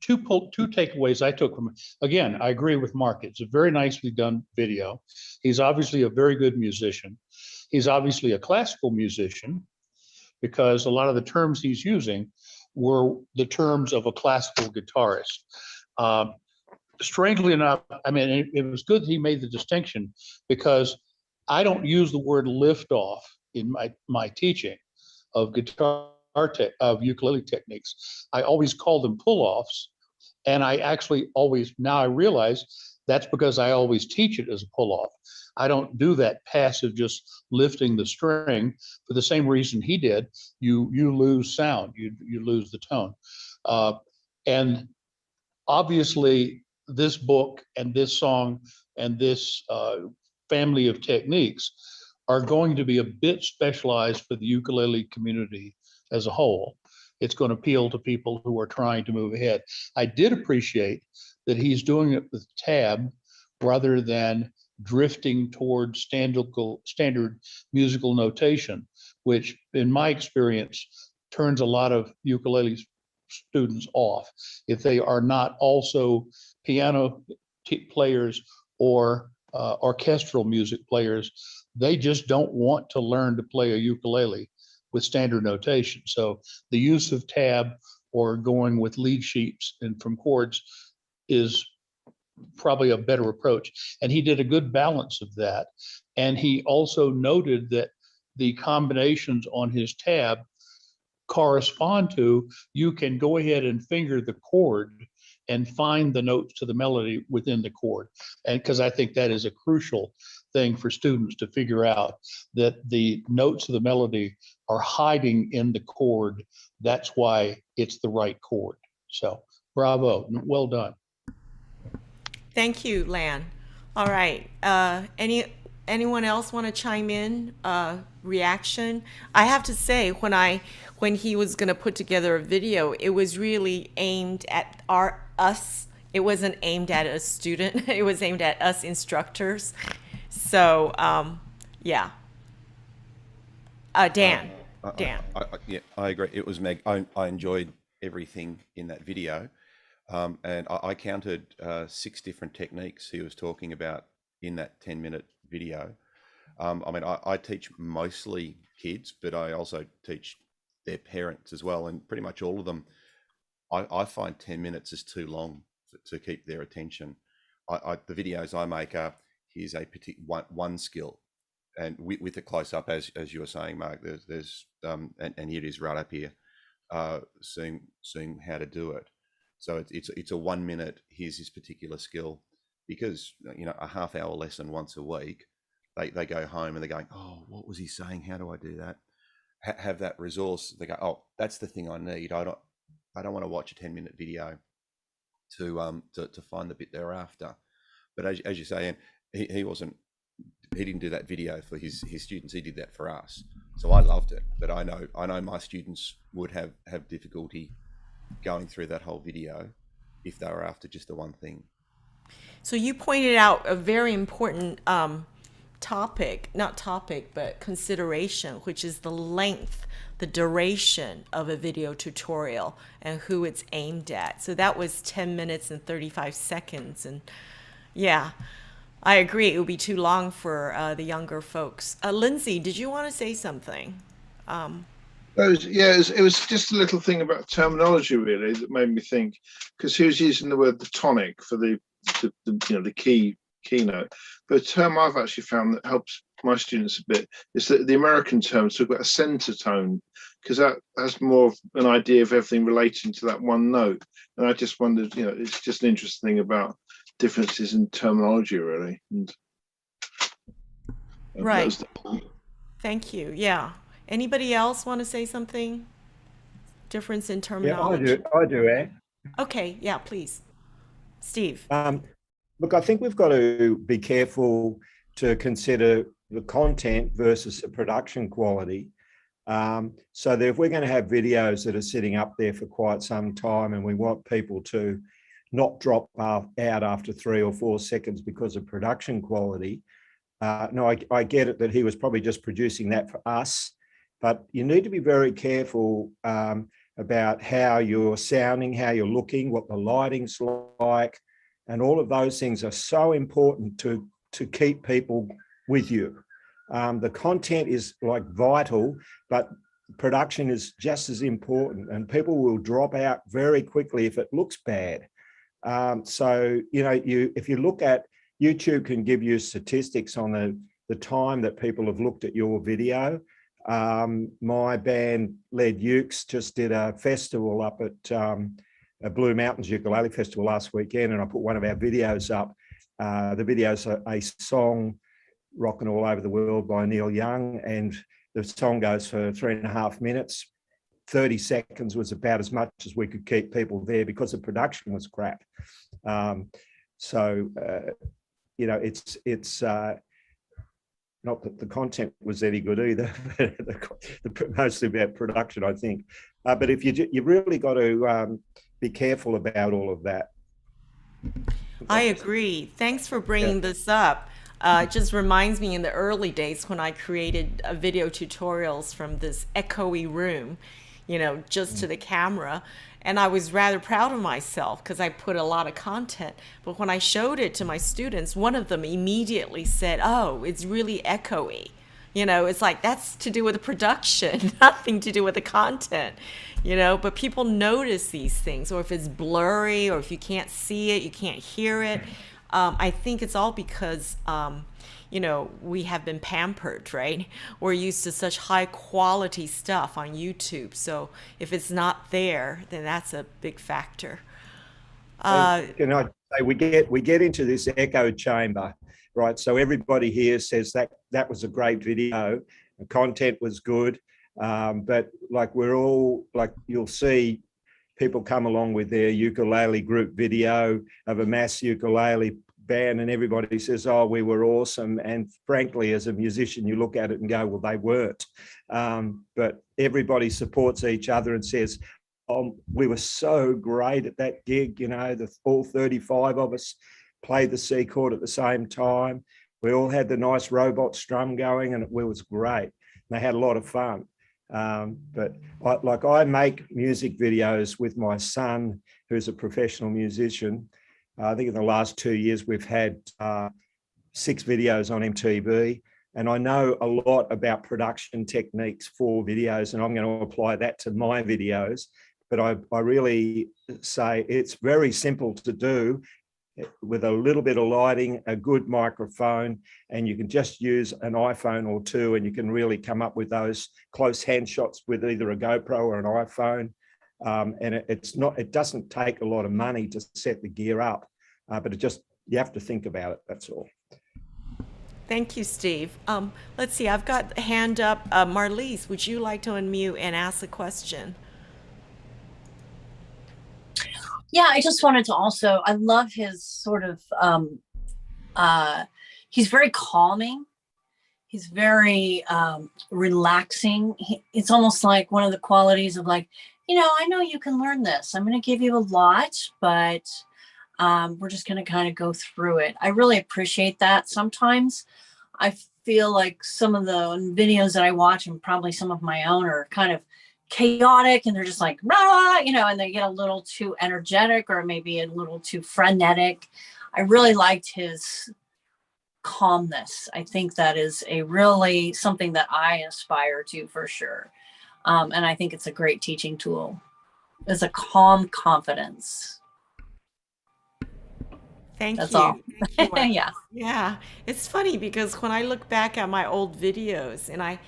Two takeaways I took from it. Again, I agree with Mark. It's a very nicely done video. He's obviously a very good musician. He's obviously a classical musician because a lot of the terms he's using were the terms of a classical guitarist. Strangely enough, I mean, it was good that he made the distinction because I don't use the word lift off in my teaching of of ukulele techniques. I always call them pull-offs, and I actually always, now I realize that's because I always teach it as a pull-off. I don't do that passive just lifting the string for the same reason he did. You lose sound, you lose the tone. And obviously this book and this song and this family of techniques are going to be a bit specialized for the ukulele community as a whole. it's going to appeal to people who are trying to move ahead. I did appreciate that he's doing it with tab rather than drifting towards standard musical notation, which in my experience turns a lot of ukulele students off if they are not also piano players or orchestral music players. They just don't want to learn to play a ukulele with standard notation. So the use of tab or going with lead sheets and from chords is probably a better approach. And he did a good balance of that. And he also noted that the combinations on his tab correspond to, you can go ahead and finger the chord and find the notes to the melody within the chord. And because I think that is a crucial thing for students to figure out, that the notes of the melody are hiding in the chord. That's why it's the right chord. So bravo, well done. Thank you, Lan. All right. Anyone else want to chime in? Reaction? I have to say, when he was going to put together a video, it was really aimed at us. It wasn't aimed at a student. It was aimed at us instructors. So, yeah. Dan. Dan. Yeah, I agree. It was Meg. I enjoyed everything in that video. And I counted 6 different techniques he was talking about in that 10-minute video. I mean, I teach mostly kids, but I also teach their parents as well. And pretty much all of them, I find 10 minutes is too long to keep their attention. The videos I make are, here's a particular one skill. And with a close up, as you were saying, Mark, there's and here it is right up here, seeing how to do it. So it's a 1 minute, here's this particular skill, because, you know, a half-hour lesson once a week, they go home and they're going, oh, what was he saying? How do I do that? Have that resource. They go, oh, that's the thing I need. I don't want to watch a 10-minute video to find the bit they're after. But as you say, and he didn't do that video for his students. He did that for us. So I loved it. But I know my students would have difficulty going through that whole video if they were after just the one thing. So you pointed out a very important consideration, which is the length, the duration of a video tutorial and who it's aimed at. So that was 10 minutes and 35 seconds. And yeah, I agree. It would be too long for the younger folks. Lindsay, did you want to say something? It was just a little thing about terminology really that made me think, because he was using the word the tonic for the keynote, but a term I've actually found that helps my students a bit is that the American term talk about a center tone, because that has more of an idea of everything relating to that one note. And I just wondered, it's just an interesting thing about differences in terminology really. And right. Thank you. Yeah. Anybody else want to say something? Difference in terminology? Yeah, I do, Anne. Okay, yeah, please. Steve. Look, I think we've got to be careful to consider the content versus the production quality. So that if we're going to have videos that are sitting up there for quite some time and we want people to not drop out after 3 or 4 seconds because of production quality, no, I get it that he was probably just producing that for us. But you need to be very careful about how you're sounding, how you're looking, what the lighting's like, and all of those things are so important to keep people with you. The content is like vital, but production is just as important, and people will drop out very quickly if it looks bad. So, if you look at YouTube, can give you statistics on the time that people have looked at your video. My band Led Ukes just did a festival up at Blue Mountains Ukulele Festival last weekend, and I put one of our videos up. The video's a song, Rockin' All Over the World by Neil Young, and the song goes for 3.5 minutes. 30 seconds was about as much as we could keep people there because the production was crap. It's not that the content was any good either, mostly about production, I think. But if you really got to be careful about all of that. I agree. Thanks for bringing this up. It just reminds me in the early days when I created video tutorials from this echoey room, just to the camera. And I was rather proud of myself because I put a lot of content. But when I showed it to my students, one of them immediately said, "Oh, it's really echoey." It's like, that's to do with the production, nothing to do with the content, but people notice these things, or if it's blurry, or if you can't see it, you can't hear it. I think it's all because, we have been pampered, right? We're used to such high quality stuff on YouTube. So if it's not there, then that's a big factor. Can I say we get into this echo chamber, right? So everybody here says that was a great video, the content was good, but like we're all, like you'll see people come along with their ukulele group video of a mass ukulele band, and everybody says, "Oh, we were awesome." And frankly, as a musician, you look at it and go, "Well, they weren't." But everybody supports each other and says, "Oh, we were so great at that gig." All 35 of us played the C chord at the same time. We all had the nice robot strum going, and it was great. They had a lot of fun. But I make music videos with my son, who's a professional musician. I think in the last 2 years, we've had 6 videos on MTV, and I know a lot about production techniques for videos, and I'm going to apply that to my videos. But I really say it's very simple to do with a little bit of lighting, a good microphone, and you can just use an iPhone or two, and you can really come up with those close hand shots with either a GoPro or an iPhone. And it doesn't take a lot of money to set the gear up, but you have to think about it, that's all. Thank you, Steve. Let's see, I've got a hand up. Marlise, would you like to unmute and ask a question? Yeah, I just wanted to I love his sort of, he's very calming. He's very relaxing. It's almost like one of the qualities of like, I know you can learn this. I'm going to give you a lot, but we're just going to kind of go through it. I really appreciate that. Sometimes I feel like some of the videos that I watch, and probably some of my own, are kind of chaotic, and they're just like, rah, and they get a little too energetic or maybe a little too frenetic. I really liked his calmness. I think that is something that I aspire to for sure. And I think it's a great teaching tool. It's a calm confidence. That's all. Thank you. Yeah. Yeah. It's funny because when I look back at my old videos, and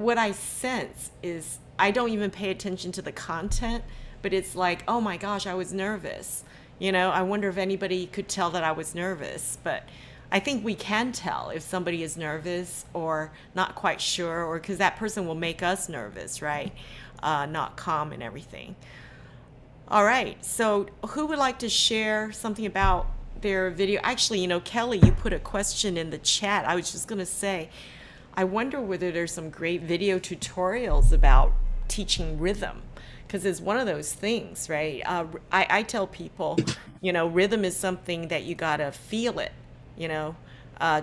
what I sense is I don't even pay attention to the content, but it's like, oh my gosh, I was nervous. I wonder if anybody could tell that I was nervous, but I think we can tell if somebody is nervous or not quite sure, or because that person will make us nervous, right? Not calm and everything. All right. So who would like to share something about their video? Actually, Kelly, you put a question in the chat. I was just going to say, I wonder whether there's some great video tutorials about teaching rhythm, because it's one of those things, right? I tell people, rhythm is something that you got to feel it.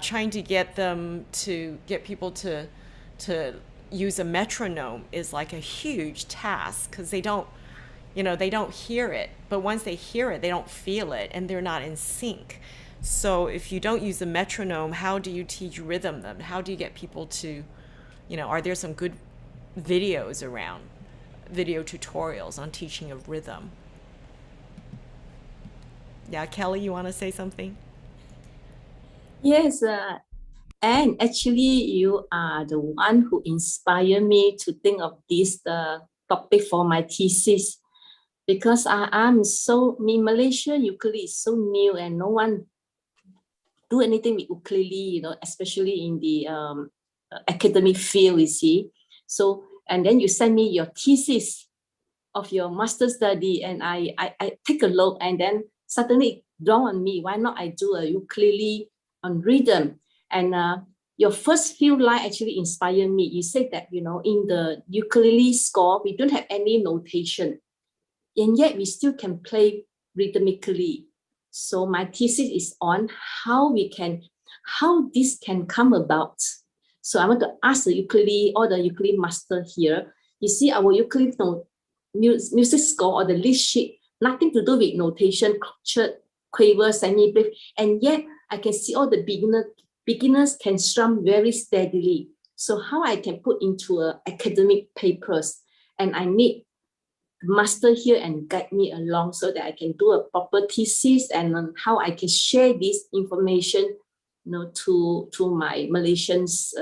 Trying to get people to use a metronome is like a huge task, because they don't hear it. But once they hear it, they don't feel it, and they're not in sync. So if you don't use a metronome, how do you teach rhythm then? How do you get people to, are there some good videos around, video tutorials on teaching of rhythm? Yeah, Kelly, you want to say something? Yes, and actually you are the one who inspired me to think of this topic for my thesis, because Malaysia ukulele is so new and no one do anything with ukulele, especially in the academic field, you see. So, and then you send me your thesis of your master study, and I take a look, and then suddenly it dawned on me, why not I do a ukulele on rhythm? And your first few lines actually inspired me. You said that, you know, in the ukulele score, we don't have any notation, and yet we still can play rhythmically. So my thesis is on how this can come about. So I want to ask the ukulele or the ukulele master here. You see our ukulele music score or the list sheet, nothing to do with notation, quaver, semi-brief, and yet I can see all the beginners can strum very steadily. So how I can put into academic papers, and I need master here and guide me along so that I can do a proper thesis, and how I can share this information, you know, to my Malaysians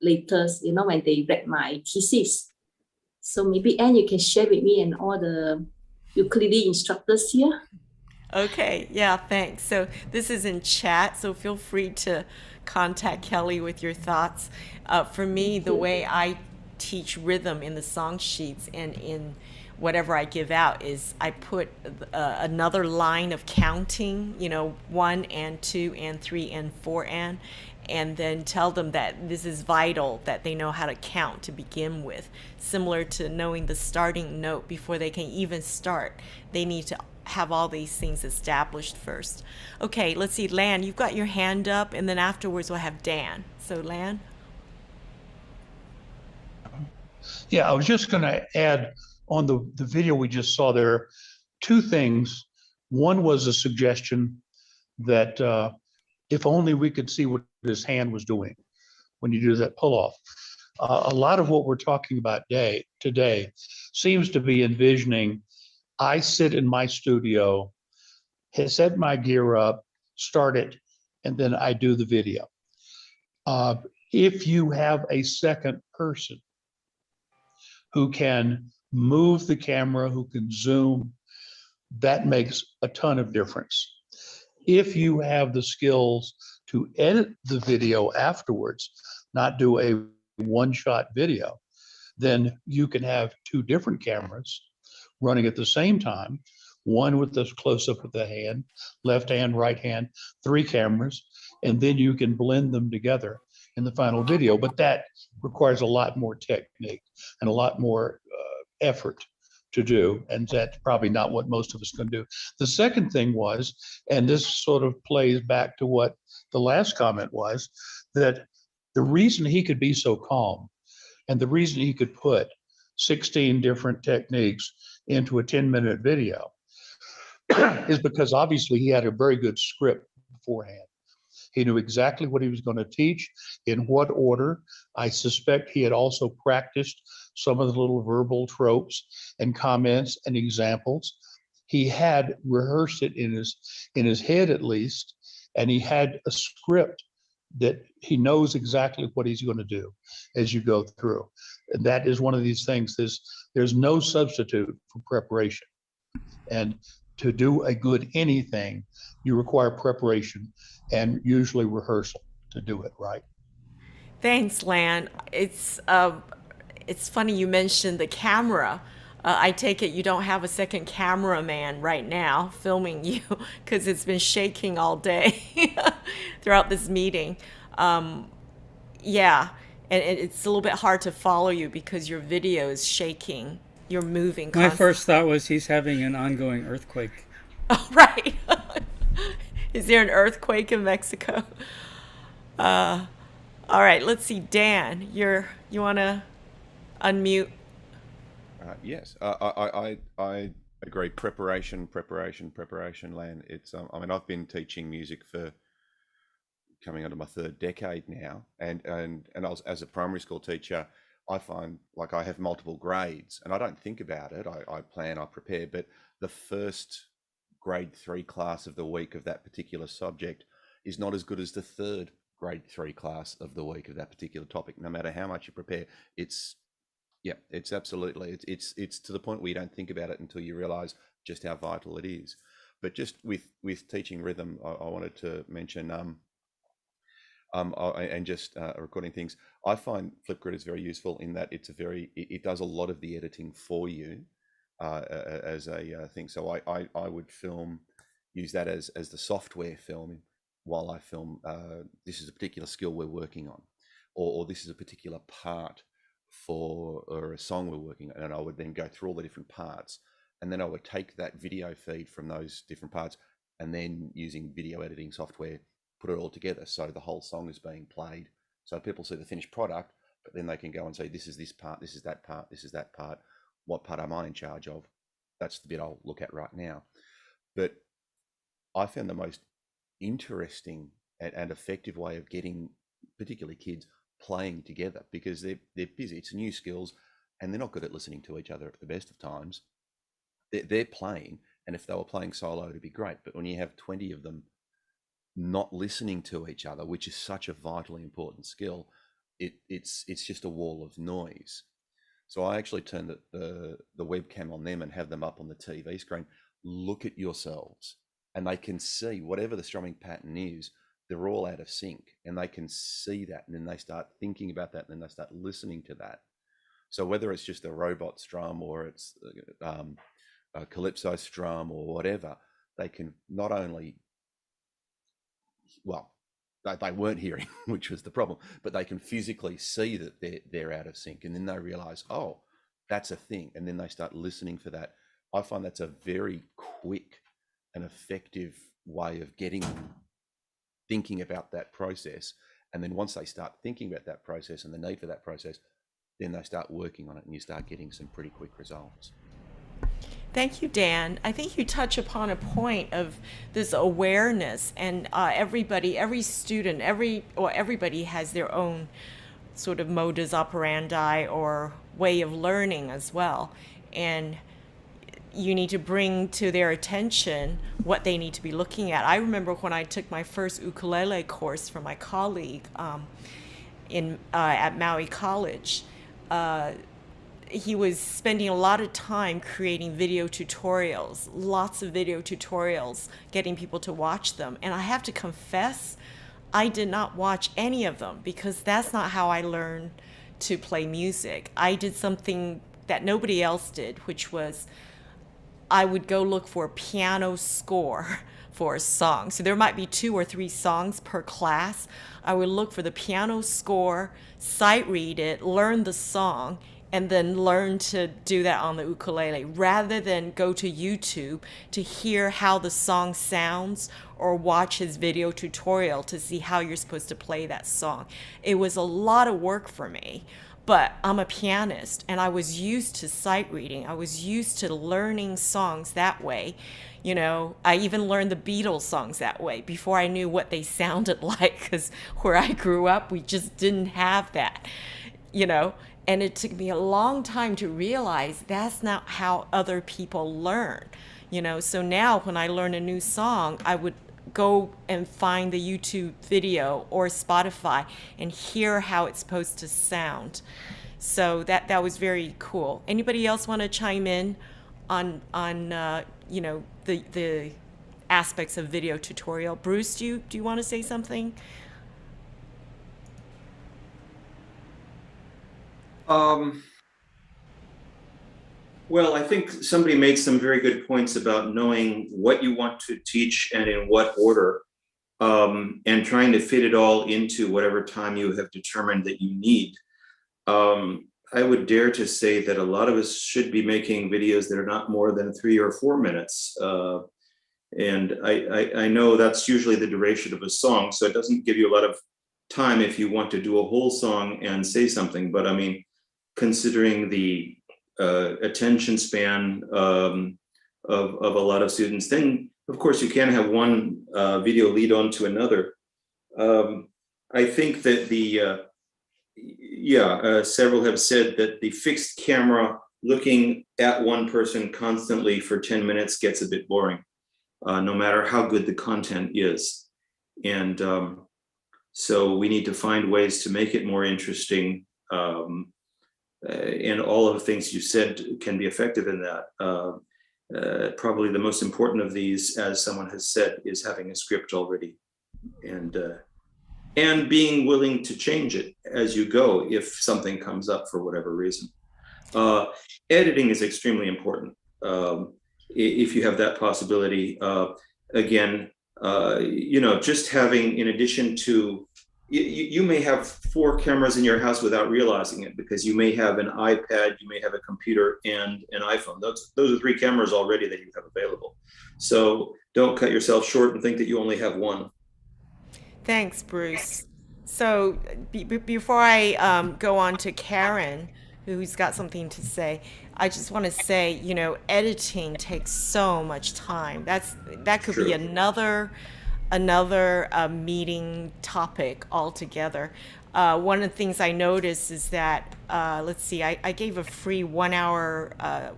later, you know, when they read my thesis. So maybe Anne, you can share with me and all the ukulele instructors here. Okay, yeah, thanks. So this is in chat, so feel free to contact Kelly with your thoughts. For me, the way I teach rhythm in the song sheets and in whatever I give out is I put another line of counting, you know, 1 and 2 and 3 and 4 and then tell them that this is vital, that they know how to count to begin with, similar to knowing the starting note before they can even start. They need to have all these things established first. Okay, let's see, Lan, you've got your hand up, and then afterwards we'll have Dan. So Lan? Yeah, I was just going to add on the video we just saw there, two things. One was a suggestion that if only we could see what his hand was doing when you do that pull off. A lot of what we're talking about today seems to be envisioning, I sit in my studio, set my gear up, start it, and then I do the video. If you have a second person who can move the camera, who can zoom, that makes a ton of difference. If you have the skills to edit the video afterwards, not do a one-shot video, then you can have two different cameras running at the same time, one with the close-up of the hand, left hand, right hand, 3 cameras, and then you can blend them together in the final video. But that requires a lot more technique and a lot more effort to do, and that's probably not what most of us can do. The second thing was, and this sort of plays back to what the last comment was, that the reason he could be so calm and the reason he could put 16 different techniques into a 10-minute video is because obviously he had a very good script beforehand. He knew exactly what he was going to teach, in what order. I suspect he had also practiced some of the little verbal tropes and comments and examples. He had rehearsed it in his head at least, and he had a script that he knows exactly what he's going to do as you go through. And that is one of these things. There's no substitute for preparation. And to do a good anything, you require preparation and usually rehearsal to do it right. Thanks, Lan. It's funny you mentioned the camera. I take it you don't have a second cameraman right now filming you because it's been shaking all day throughout this meeting. Yeah, and it's a little bit hard to follow you because your video is shaking. You're moving constantly. My first thought was he's having an ongoing earthquake. Oh, right. Is there an earthquake in Mexico? All right, let's see. Dan, you want to unmute? Yes, I agree. Preparation, Lan. It's I mean, I've been teaching music for coming onto my 3rd decade now, and I was, as a primary school teacher, I find like I have multiple grades, and I don't think about it. I plan, I prepare, but the first grade 3 class of the week of that particular subject is not as good as the 3rd grade 3 class of the week of that particular topic. No matter how much you prepare, it's absolutely, it's to the point where you don't think about it until you realize just how vital it is. But just with teaching rhythm, I wanted to mention and just recording things. I find Flipgrid is very useful in that it does a lot of the editing for you as a thing. So I would use that as the software filming while I film, this is a particular skill we're working on, or this is a particular part for or a song we're working on, and I would then go through all the different parts, and then I would take that video feed from those different parts, and then using video editing software, put it all together so the whole song is being played, so people see the finished product, but then they can go and say, this is this part, this is that part, this is that part. What part am I in charge of? That's the bit I'll look at right now. But I found the most interesting and effective way of getting particularly kids playing together, because they're busy. It's new skills, and they're not good at listening to each other at the best of times. They're playing, and if they were playing solo, it'd be great. But when you have 20 of them not listening to each other, which is such a vitally important skill, it's just a wall of noise. So I actually turn the webcam on them and have them up on the TV screen. Look at yourselves, and they can see whatever the strumming pattern is, they're all out of sync, and they can see that, and then they start thinking about that, and then they start listening to that. So whether it's just a robot strum or it's a calypso strum or whatever, they can not only, well, they weren't hearing, which was the problem, but they can physically see that they're out of sync, and then they realize, oh, that's a thing, and then they start listening for that. I find that's a very quick and effective way of getting them thinking about that process. And then once they start thinking about that process and the need for that process, then they start working on it, and you start getting some pretty quick results. Thank you, Dan. I think you touch upon a point of this awareness, and every student, everybody has their own sort of modus operandi or way of learning as well. And you need to bring to their attention what they need to be looking at. I remember when I took my first ukulele course from my colleague at Maui College, he was spending a lot of time creating video tutorials, lots of video tutorials, getting people to watch them. And I have to confess, I did not watch any of them, because that's not how I learned to play music. I did something that nobody else did, which was I would go look for a piano score for a song. So there might be 2 or 3 songs per class. I would look for the piano score, sight read it, learn the song, and then learn to do that on the ukulele, rather than go to YouTube to hear how the song sounds or watch his video tutorial to see how you're supposed to play that song. It was a lot of work for me, but I'm a pianist, and I was used to sight reading. I was used to learning songs that way. You know, I even learned the Beatles songs that way before I knew what they sounded like, because where I grew up, we just didn't have that, you know. And it took me a long time to realize that's not how other people learn, you know. So now when I learn a new song, I would go and find the YouTube video or Spotify and hear how it's supposed to sound. So that was very cool. Anybody else want to chime in on you know, the aspects of video tutorial? Bruce, do you want to say something? Well, I think somebody made some very good points about knowing what you want to teach and in what order, and trying to fit it all into whatever time you have determined that you need. I would dare to say that a lot of us should be making videos that are not more than 3 or 4 minutes. And I know that's usually the duration of a song, so it doesn't give you a lot of time if you want to do a whole song and say something. But I mean, considering the attention span of a lot of students, then of course you can have one video lead on to another. I think that several have said that the fixed camera looking at one person constantly for 10 minutes gets a bit boring, no matter how good the content is. And so we need to find ways to make it more interesting. And all of the things you said can be effective in that. Probably the most important of these, as someone has said, is having a script already, and being willing to change it as you go if something comes up for whatever reason. Editing is extremely important. If you have that possibility, again, you know, just having, in addition to, you may have 4 cameras in your house without realizing it, because you may have an iPad, you may have a computer, and an iPhone. Those are 3 cameras already that you have available. So don't cut yourself short and think that you only have one. Thanks, Bruce. So before I go on to Karen, who's got something to say, I just want to say, you know, editing takes so much time. That could be True. another meeting topic altogether. One of the things I noticed is that, let's see, I gave a free 1 hour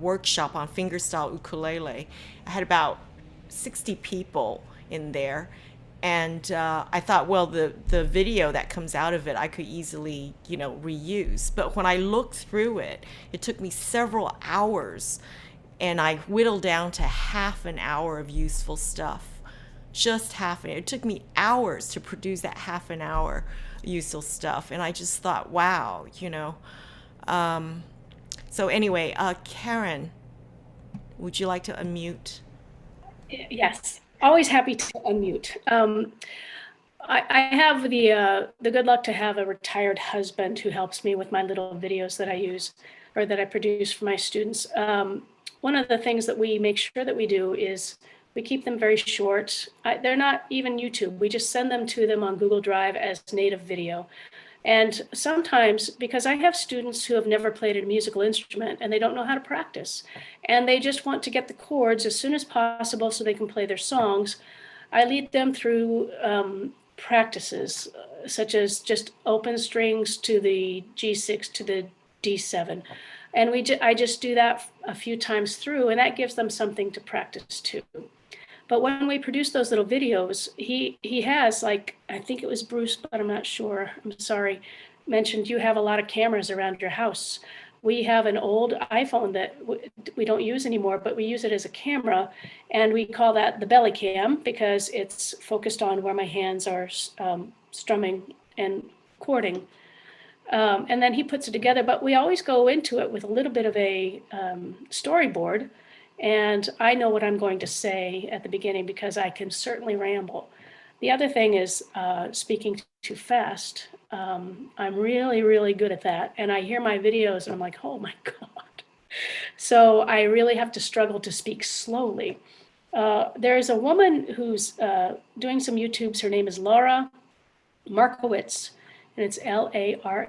workshop on fingerstyle ukulele. I had about 60 people in there. And I thought, well, the video that comes out of it, I could easily, you know, reuse. But when I looked through it, it took me several hours, and I whittled down to half an hour of useful stuff. Just half an hour. It took me hours to produce that half an hour useful stuff. And I just thought, wow, you know. So anyway, Karen, would you like to unmute? Yes, always happy to unmute. I have the good luck to have a retired husband who helps me with my little videos that I use or that I produce for my students. One of the things that we make sure that we do is we keep them very short. They're not even YouTube. We just send them to them on Google Drive as native video. And sometimes, because I have students who have never played a musical instrument and they don't know how to practice, and they just want to get the chords as soon as possible so they can play their songs, I lead them through practices, such as just open strings to the G6 to the D7. And I just do that a few times through, and that gives them something to practice too. But when we produce those little videos, he has, like, I think it was Bruce, but I'm not sure, I'm sorry, mentioned you have a lot of cameras around your house. We have an old iPhone that we don't use anymore, but we use it as a camera, and we call that the belly cam because it's focused on where my hands are strumming and chording. And then he puts it together, but we always go into it with a little bit of a storyboard. And I know what I'm going to say at the beginning because I can certainly ramble. The other thing is speaking too fast. I'm really, really good at that. And I hear my videos and I'm like, oh my God. So I really have to struggle to speak slowly. There is a woman who's doing some YouTubes. Her name is Laura Markowitz, and it's Lara.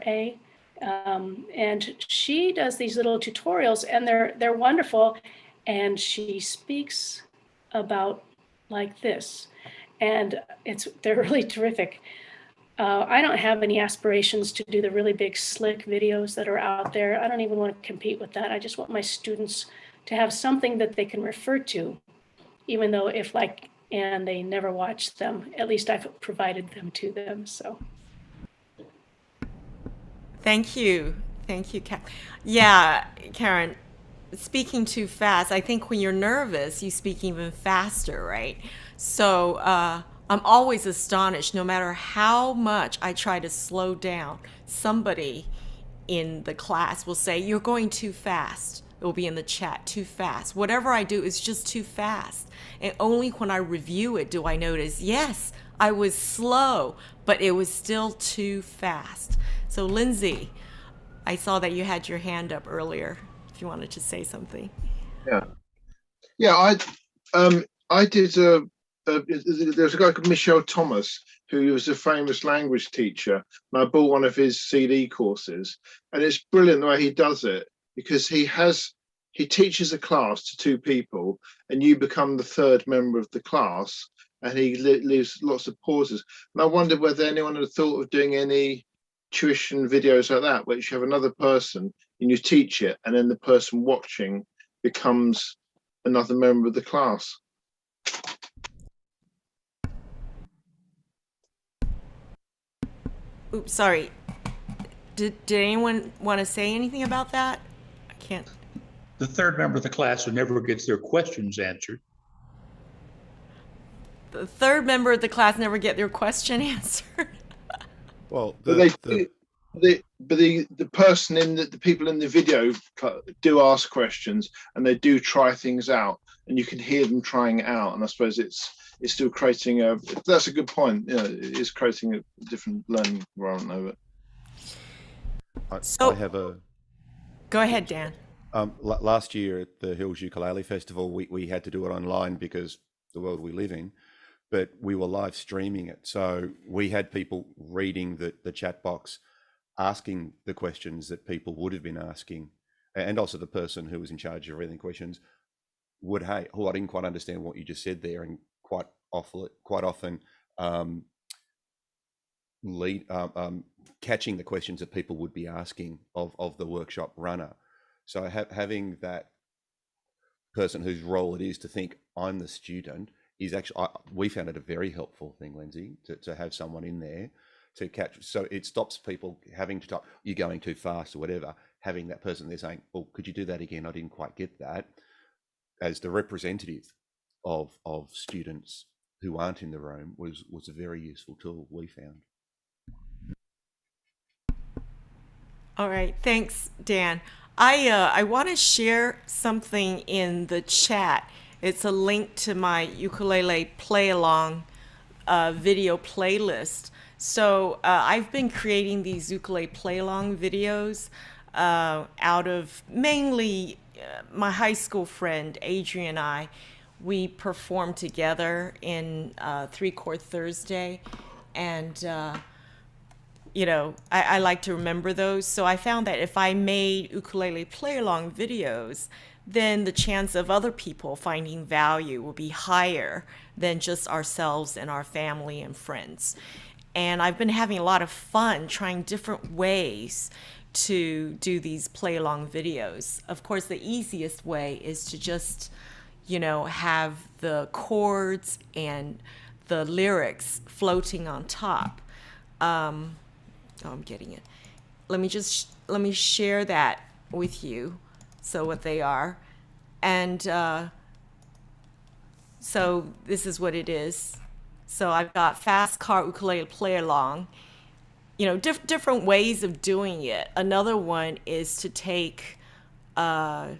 And she does these little tutorials, and they're wonderful. And she speaks about like this, and they're really terrific. I don't have any aspirations to do the really big slick videos that are out there. I don't even want to compete with that. I just want my students to have something that they can refer to, even though and they never watch them, at least I've provided them to them, so. Thank you, Karen. Yeah, Karen. Speaking too fast, I think when you're nervous, you speak even faster, right? So I'm always astonished, no matter how much I try to slow down, somebody in the class will say, you're going too fast. It will be in the chat, too fast. Whatever I do is just too fast. And only when I review it do I notice, yes, I was slow, but it was still too fast. So Lindsay, I saw that you had your hand up earlier. If you wanted to say something. Yeah, I did there's a guy called Michel Thomas who was a famous language teacher, and I bought one of his CD courses, and it's brilliant the way he does it, because he teaches a class to 2 people and you become the 3rd member of the class, and he leaves lots of pauses. And I wondered whether anyone had thought of doing any tuition videos like that, where you have another person and you teach it, and then the person watching becomes another member of the class. Oops, sorry. Did anyone want to say anything about that? I can't. The 3rd member of the class who never gets their questions answered. The 3rd member of the class never get their question answered. Well, the person the people in the video do ask questions, and they do try things out, and you can hear them trying it out. And I suppose it's it's still creating a. That's a good point. Yeah, it is creating a different learning environment over it. I have a. Go ahead, Dan. Last year at the Hills Ukulele Festival, we had to do it online because the world we live in, but we were live streaming it. So we had people reading the chat box, asking the questions that people would have been asking. And also the person who was in charge of reading questions would, hey, I didn't quite understand what you just said there. And quite often catching the questions that people would be asking of the workshop runner. So having that person whose role it is to think I'm the student is actually, we found it a very helpful thing, Lindsay, to have someone in there to catch. So it stops people having to type, you're going too fast or whatever, having that person there saying, well, could you do that again? I didn't quite get that. As the representative of students who aren't in the room was a very useful tool, we found. All right, thanks, Dan. I want to share something in the chat. It's a link to my ukulele play along video playlist. So I've been creating these ukulele play along videos out of mainly my high school friend Adrian and I. We performed together in 3-Chord Thursday, and you know, I like to remember those. So I found that if I made ukulele play-along videos, then the chance of other people finding value will be higher than just ourselves and our family and friends. And I've been having a lot of fun trying different ways to do these play-along videos. Of course, the easiest way is to just, you know, have the chords and the lyrics floating on top. Oh, I'm getting it. Let me share that with you. So what they are, and so this is what it is. So I've got fast car ukulele play along. You know, different ways of doing it. Another one is to take, let's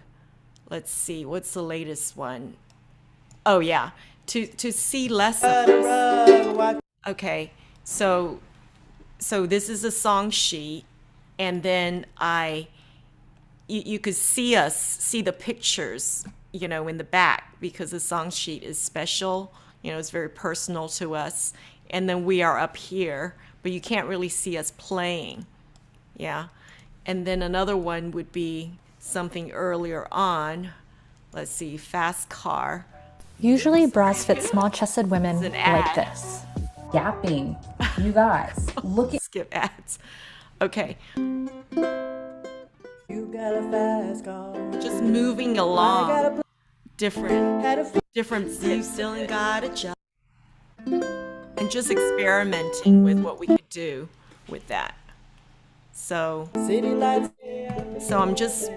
see, what's the latest one? Oh yeah, to see less of this. Okay, so this is a song sheet, and then you could see the pictures, you know, in the back, because the song sheet is special, you know, it's very personal to us. And then we are up here, but you can't really see us playing. Yeah. And then another one would be something earlier on. Let's see, fast car. Usually bras fit small-chested women It's an ad. like this. Gapping. You guys, look at... Skip ads. Okay. You got a fast car. Just moving along. Different you still got a job. And just experimenting with what we could do with that. So I'm just,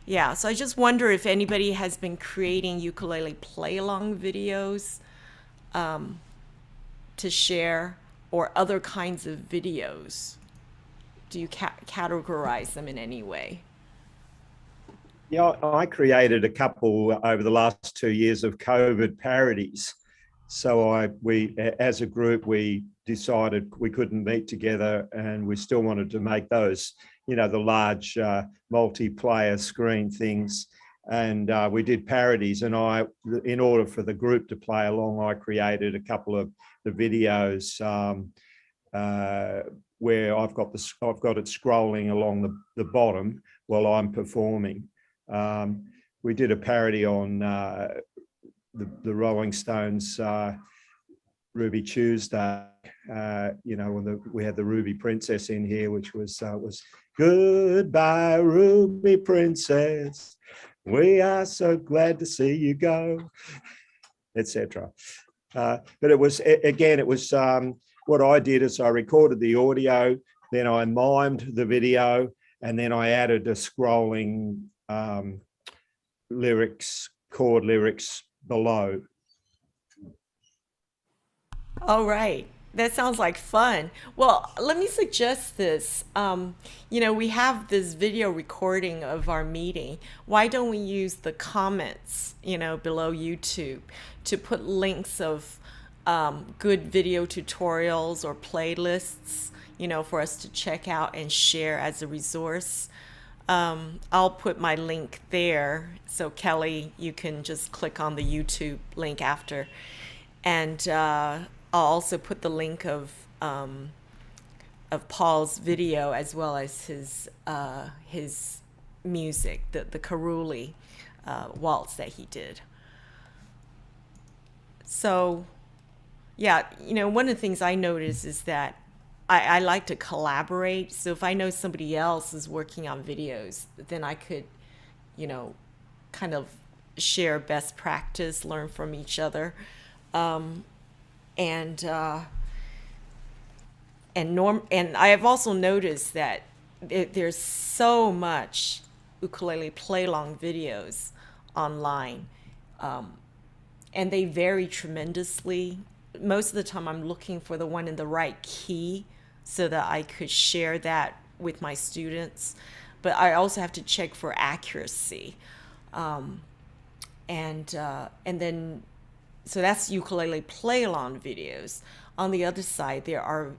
yeah, so I just wonder if anybody has been creating ukulele play-along videos to share, or other kinds of videos. Do you categorize them in any way? Yeah, I created a couple over the last 2 years of COVID parodies. So we, as a group, we decided we couldn't meet together, and we still wanted to make those, you know, the large multiplayer screen things. And we did parodies, and in order for the group to play along, I created a couple of the videos where I've got it scrolling along the bottom while I'm performing. We did a parody on the Rolling Stones Ruby Tuesday. You know, when we had the Ruby Princess in here, which was goodbye, Ruby Princess. We are so glad to see you go, etc. But it was, again, it was what I did is I recorded the audio, then I mimed the video, and then I added a scrolling chord lyrics below. All right. That sounds like fun. Well, let me suggest this. We have this video recording of our meeting. Why don't we use the comments, below YouTube to put links of good video tutorials or playlists, for us to check out and share as a resource. I'll put my link there. So Kelly, you can just click on the YouTube link after. And I'll also put the link of Paul's video as well as his music, the Carulli Waltz that he did. So, yeah, one of the things I notice is that I like to collaborate. So if I know somebody else is working on videos, then I could, kind of share best practice, learn from each other. And I have also noticed that there's so much ukulele playlong videos online, and they vary tremendously. Most of the time I'm looking for the one in the right key so that I could share that with my students, but I also have to check for accuracy. And then, so that's ukulele play-along videos. On the other side, there are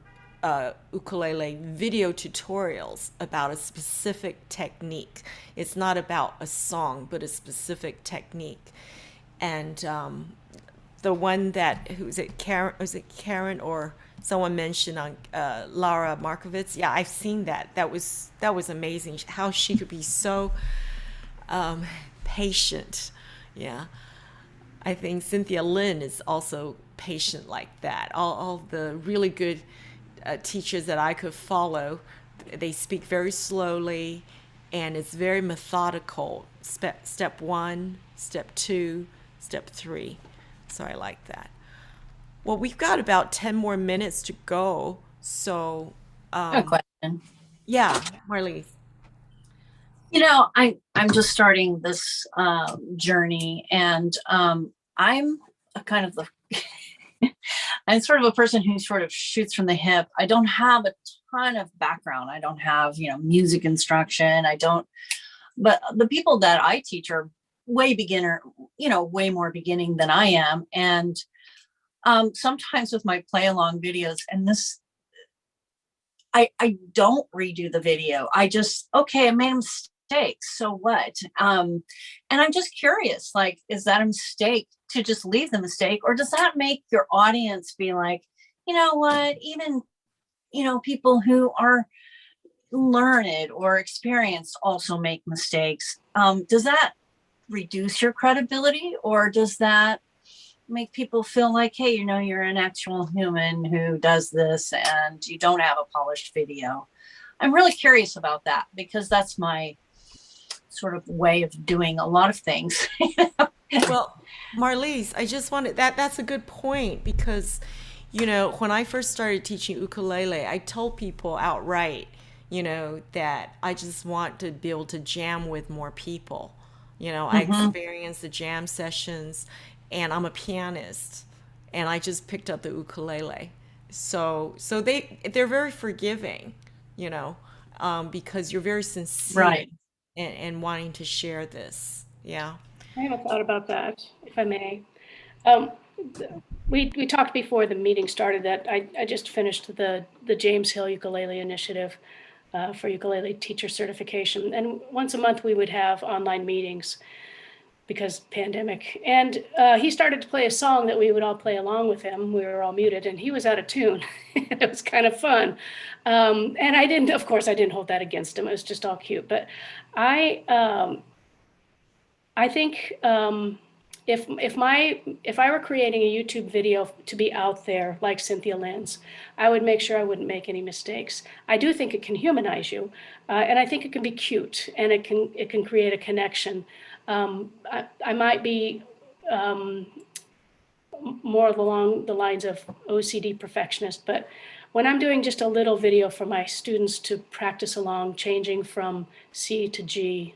ukulele video tutorials about a specific technique. It's not about a song, but a specific technique. And the one that, Karen or someone mentioned on Laura Markovitz? Yeah, I've seen that. That was amazing. How she could be so patient. Yeah. I think Cynthia Lynn is also patient like that. All the really good teachers that I could follow, they speak very slowly, and it's very methodical. Step 1, step 2, step 3. So I like that. Well, we've got about 10 more minutes to go. So, A question. Yeah, Marlise. I'm just starting this journey, and I'm a kind of I'm sort of a person who sort of shoots from the hip. I don't have a ton of background. I don't have, music instruction. But the people that I teach are way beginner, way more beginning than I am. And sometimes with my play along videos, and I don't redo the video. I just, okay, I made a mistake. So what? And I'm just curious, like, is that a mistake to just leave the mistake? Or does that make your audience be like, you know what, even, people who are learned or experienced also make mistakes? Does that reduce your credibility, or does that make people feel like, hey, you're an actual human who does this and you don't have a polished video? I'm really curious about that, because that's my sort of way of doing a lot of things. Well, Marlise, I just wanted that's a good point, because when I first started teaching ukulele, I told people outright, that I just want to be able to jam with more people. I experienced the jam sessions, and I'm a pianist, and I just picked up the ukulele. So they're very forgiving, because you're very sincere, right, and wanting to share this. Yeah. I have a thought about that, if I may. We talked before the meeting started that I just finished the James Hill Ukulele Initiative for ukulele teacher certification. And once a month we would have online meetings because pandemic. And he started to play a song that we would all play along with him. We were all muted and he was out of tune. It was kind of fun. And I didn't hold that against him. It was just all cute. But I think if I were creating a YouTube video to be out there like Cynthia Lynn's, I would make sure I wouldn't make any mistakes. I do think it can humanize you, and I think it can be cute, and it can create a connection. I might be more along the lines of OCD perfectionist, but when I'm doing just a little video for my students to practice along, changing from C to G,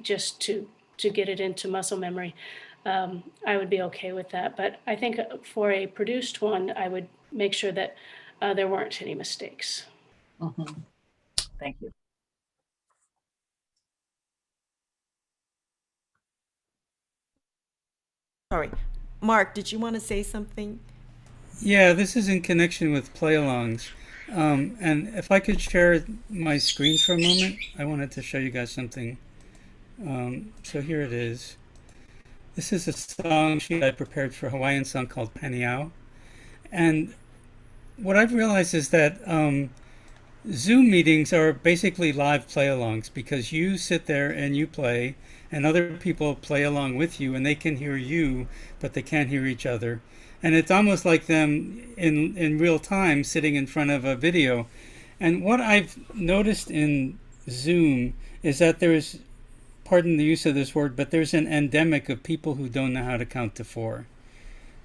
just to get it into muscle memory, I would be okay with that. But I think for a produced one, I would make sure that there weren't any mistakes. Thank you. Sorry. Mark, did you want to say something? Yeah, this is in connection with play-alongs. And if I could share my screen for a moment, I wanted to show you guys something. So here it is. This is a song sheet I prepared for a Hawaiian song called Paniao. And what I've realized is that Zoom meetings are basically live play-alongs, because you sit there and you play, and other people play along with you, and they can hear you, but they can't hear each other. And it's almost like them in real time sitting in front of a video. And what I've noticed in Zoom is that there's, pardon the use of this word, but there's an endemic of people who don't know how to count to 4.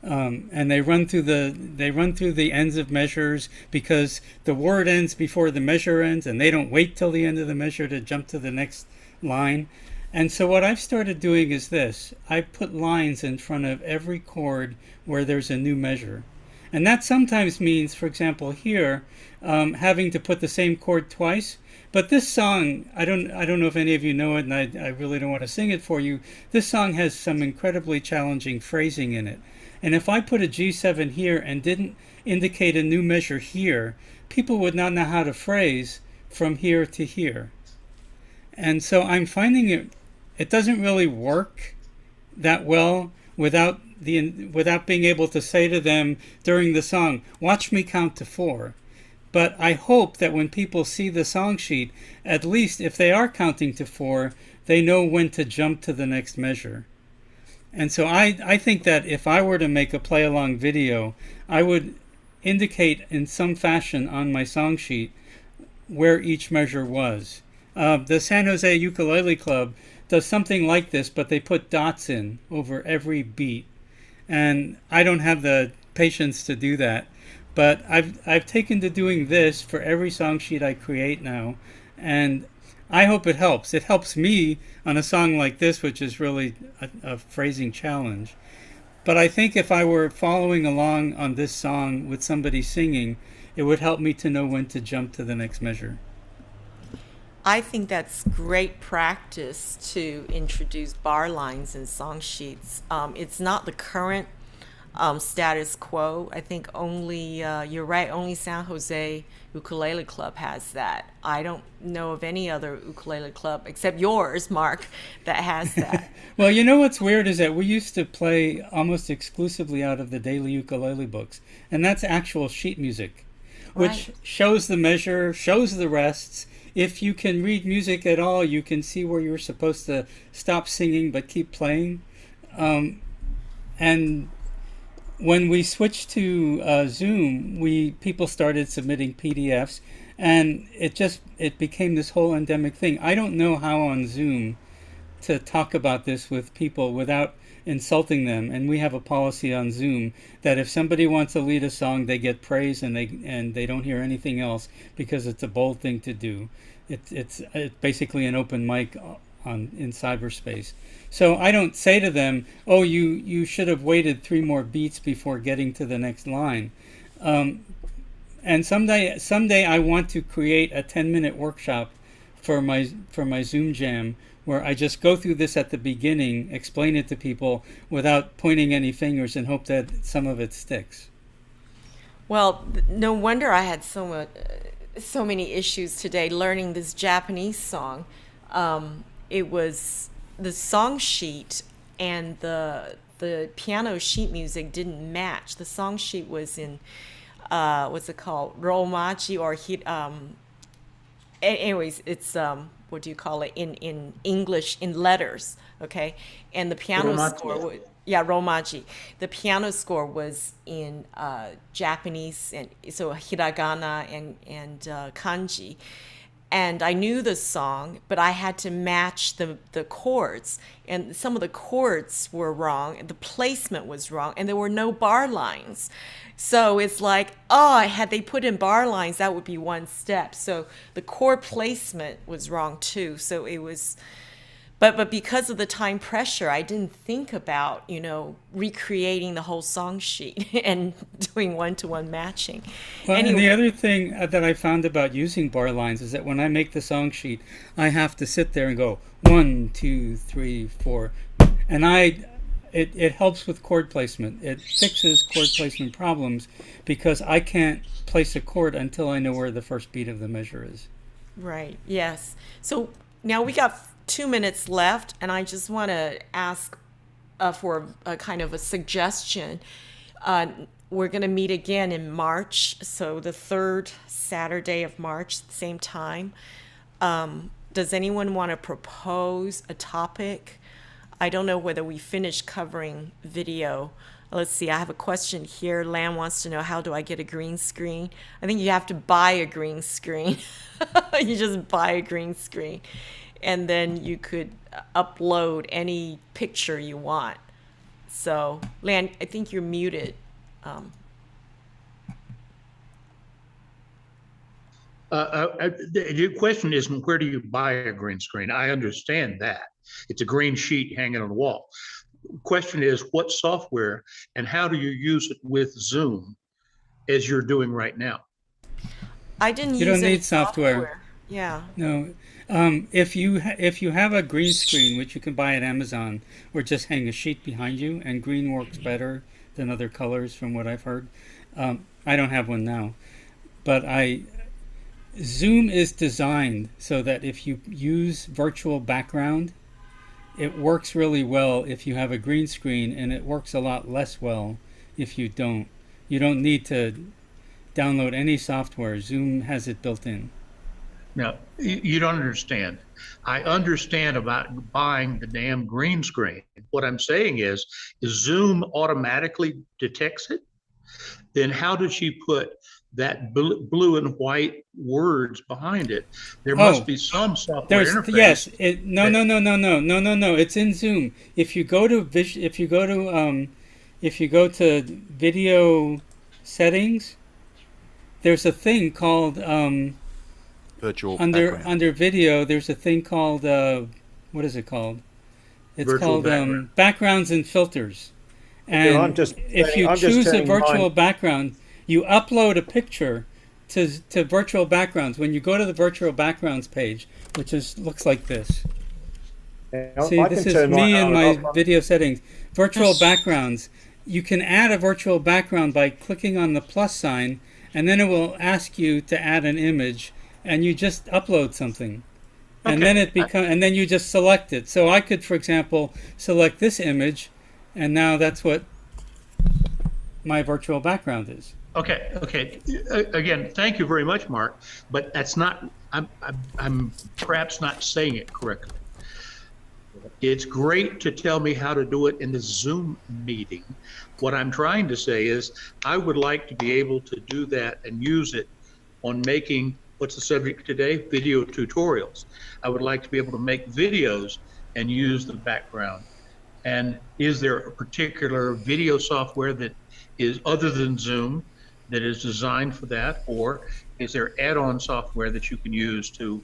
And they run through the ends of measures, because the word ends before the measure ends, and they don't wait till the end of the measure to jump to the next line. And so what I've started doing is this. I put lines in front of every chord where there's a new measure. And that sometimes means, for example, here, having to put the same chord twice. But this song, I don't know if any of you know it, and I really don't want to sing it for you. This song has some incredibly challenging phrasing in it. And if I put a G7 here and didn't indicate a new measure here, people would not know how to phrase from here to here. And so I'm finding it doesn't really work that well without being able to say to them during the song, watch me count to 4. But I hope that when people see the song sheet, at least if they are counting to 4, they know when to jump to the next measure. And so I think that if I were to make a play-along video, I would indicate in some fashion on my song sheet where each measure was. The San Jose Ukulele Club does something like this, but they put dots in over every beat. And I don't have the patience to do that. But I've taken to doing this for every song sheet I create now. And I hope it helps. It helps me on a song like this, which is really a phrasing challenge. But I think if I were following along on this song with somebody singing, it would help me to know when to jump to the next measure. I think that's great practice to introduce bar lines in song sheets. It's not the current status quo. I think only, you're right, only San Jose Ukulele Club has that. I don't know of any other ukulele club, except yours, Mark, that has that. Well, you know what's weird is that we used to play almost exclusively out of the daily ukulele books, and that's actual sheet music, which Right. shows the measure, shows the rests. If you can read music at all, you can see where you're supposed to stop singing but keep playing. And when we switched to Zoom, people started submitting PDFs, and it became this whole endemic thing. I don't know how on Zoom to talk about this with people without insulting them. And we have a policy on Zoom that if somebody wants to lead a song, they get praise, and they don't hear anything else, because it's a bold thing to do. It's basically an open mic in cyberspace. So I don't say to them, oh, you should have waited 3 more beats before getting to the next line. And someday I want to create a 10-minute workshop for my Zoom jam, where I just go through this at the beginning, explain it to people without pointing any fingers, and hope that some of it sticks. Well, no wonder I had so many issues today learning this Japanese song. It was the song sheet and the piano sheet music didn't match. The song sheet was in what's it called, romaji, or anyways, it's what do you call it in English, in letters, okay? And the piano Romaji. score romaji. The piano score was in Japanese, and so hiragana and kanji. And I knew the song, but I had to match the chords. And some of the chords were wrong, and the placement was wrong, and there were no bar lines. So it's like, had they put in bar lines, that would be one step. So the chord placement was wrong too. So it was, but because of the time pressure, I didn't think about, recreating the whole song sheet and doing one-to-one matching. Well, and Anyway, the other thing that I found about using bar lines is that when I make the song sheet, I have to sit there and go 1, 2, 3, 4, and it helps with chord placement. It fixes chord placement problems because I can't place a chord until I know where the first beat of the measure is. right, yes. So now we got 2 minutes left, and I just want to ask for a kind of a suggestion. We're going to meet again in March, so the third Saturday of March, same time. Does anyone want to propose a topic? I don't know whether we finished covering video. Let's see, I have a question here. Lan wants to know, how do I get a green screen? I think you have to buy a green screen. You just buy a green screen, and then you could upload any picture you want. So, Lan, I think you're muted. The question isn't where do you buy a green screen? I understand that. It's a green sheet hanging on the wall. Question is, what software and how do you use it with Zoom as you're doing right now? I didn't use You don't any need software. Yeah. No. If you have a green screen, which you can buy at Amazon, or just hang a sheet behind you, and green works better than other colors from what I've heard. I don't have one now, but Zoom is designed so that if you use virtual background, it works really well if you have a green screen, and it works a lot less well if you don't. You don't need to download any software. Zoom has it built in. Now, you don't understand. I understand about buying the damn green screen. What I'm saying is Zoom automatically detects it? Then how did she put that blue and white words behind it? There must be some software interface. Yes. No. It's in Zoom. If you go to video settings, there's a thing called Virtual background. under video. There's a thing called what is it called? It's Virtual called background. Backgrounds and filters. And if you choose a virtual background, you upload a picture to virtual backgrounds. When you go to the virtual backgrounds page, which looks like this. See, this is me in my video settings. Virtual backgrounds. You can add a virtual background by clicking on the plus sign, and then it will ask you to add an image, and you just upload something. And then and then you just select it. So I could, for example, select this image, and now that's what my virtual background is. Okay. Again, thank you very much, Mark. But that's not. I'm perhaps not saying it correctly. It's great to tell me how to do it in the Zoom meeting. What I'm trying to say is I would like to be able to do that and use it on making, what's the subject today? Video tutorials. I would like to be able to make videos and use the background. And is there a particular video software that is other than Zoom that is designed for that? Or is there add-on software that you can use to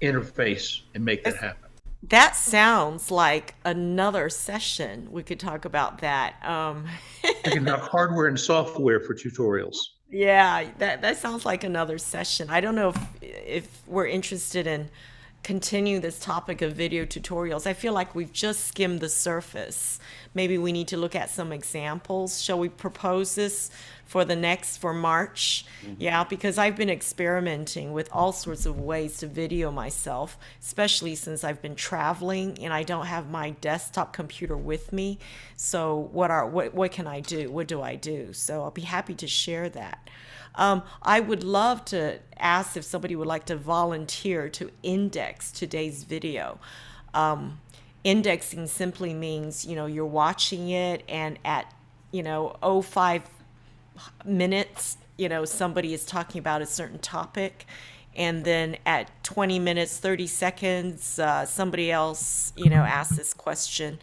interface and make that happen? That sounds like another session. We could talk about that. Talking about hardware and software for tutorials. Yeah, that sounds like another session. I don't know if we're interested in continue this topic of video tutorials. I feel like we've just skimmed the surface. Maybe we need to look at some examples. Shall we propose this for March? Yeah, because I've been experimenting with all sorts of ways to video myself, especially since I've been traveling and I don't have my desktop computer with me. So what can I do? What do I do? So I'll be happy to share that. I would love to ask if somebody would like to volunteer to index today's video. Indexing simply means, you're watching it and at, 05 minutes, somebody is talking about a certain topic. And then at 20 minutes, 30 seconds, somebody else, asks this question.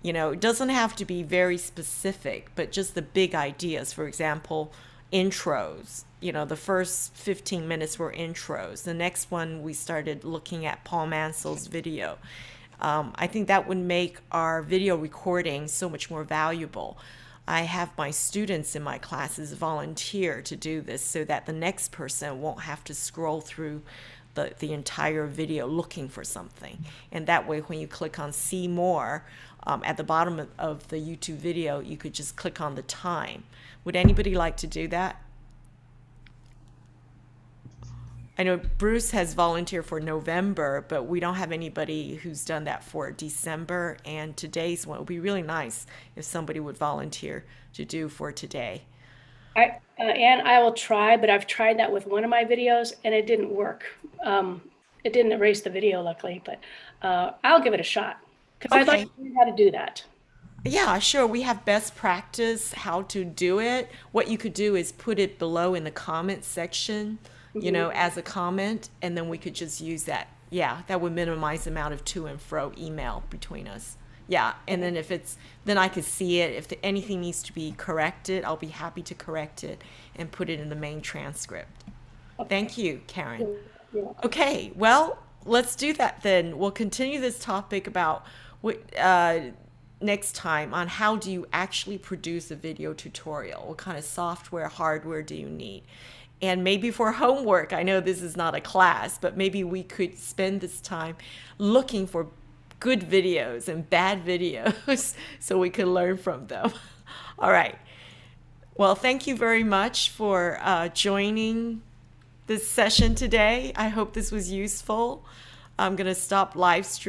It doesn't have to be very specific, but just the big ideas. For example, intros. The first 15 minutes were intros. The next one, we started looking at Paul Mansell's video. I think that would make our video recording so much more valuable. I have my students in my classes volunteer to do this so that the next person won't have to scroll through the entire video looking for something. And that way, when you click on see more, at the bottom of the YouTube video, you could just click on the time. Would anybody like to do that? I know Bruce has volunteered for November, but we don't have anybody who's done that for December. And today's one would be really nice if somebody would volunteer to do for today. Anne, I will try, but I've tried that with one of my videos and it didn't work. It didn't erase the video, luckily, but I'll give it a shot because I'd like to learn how to do that. Yeah, sure. We have best practice how to do it. What you could do is put it below in the comment section, you know, as a comment, and then we could just use that. Yeah, that would minimize the amount of to and fro email between us. Yeah, and then then I could see it. If anything needs to be corrected, I'll be happy to correct it and put it in the main transcript. Okay. Thank you, Karen. Yeah. Okay, well, let's do that then. We'll continue this topic about next time on how do you actually produce a video tutorial? What kind of software, hardware do you need? And maybe for homework, I know this is not a class, but maybe we could spend this time looking for good videos and bad videos so we can learn from them. All right. Well, thank you very much for joining this session today. I hope this was useful. I'm going to stop live streaming.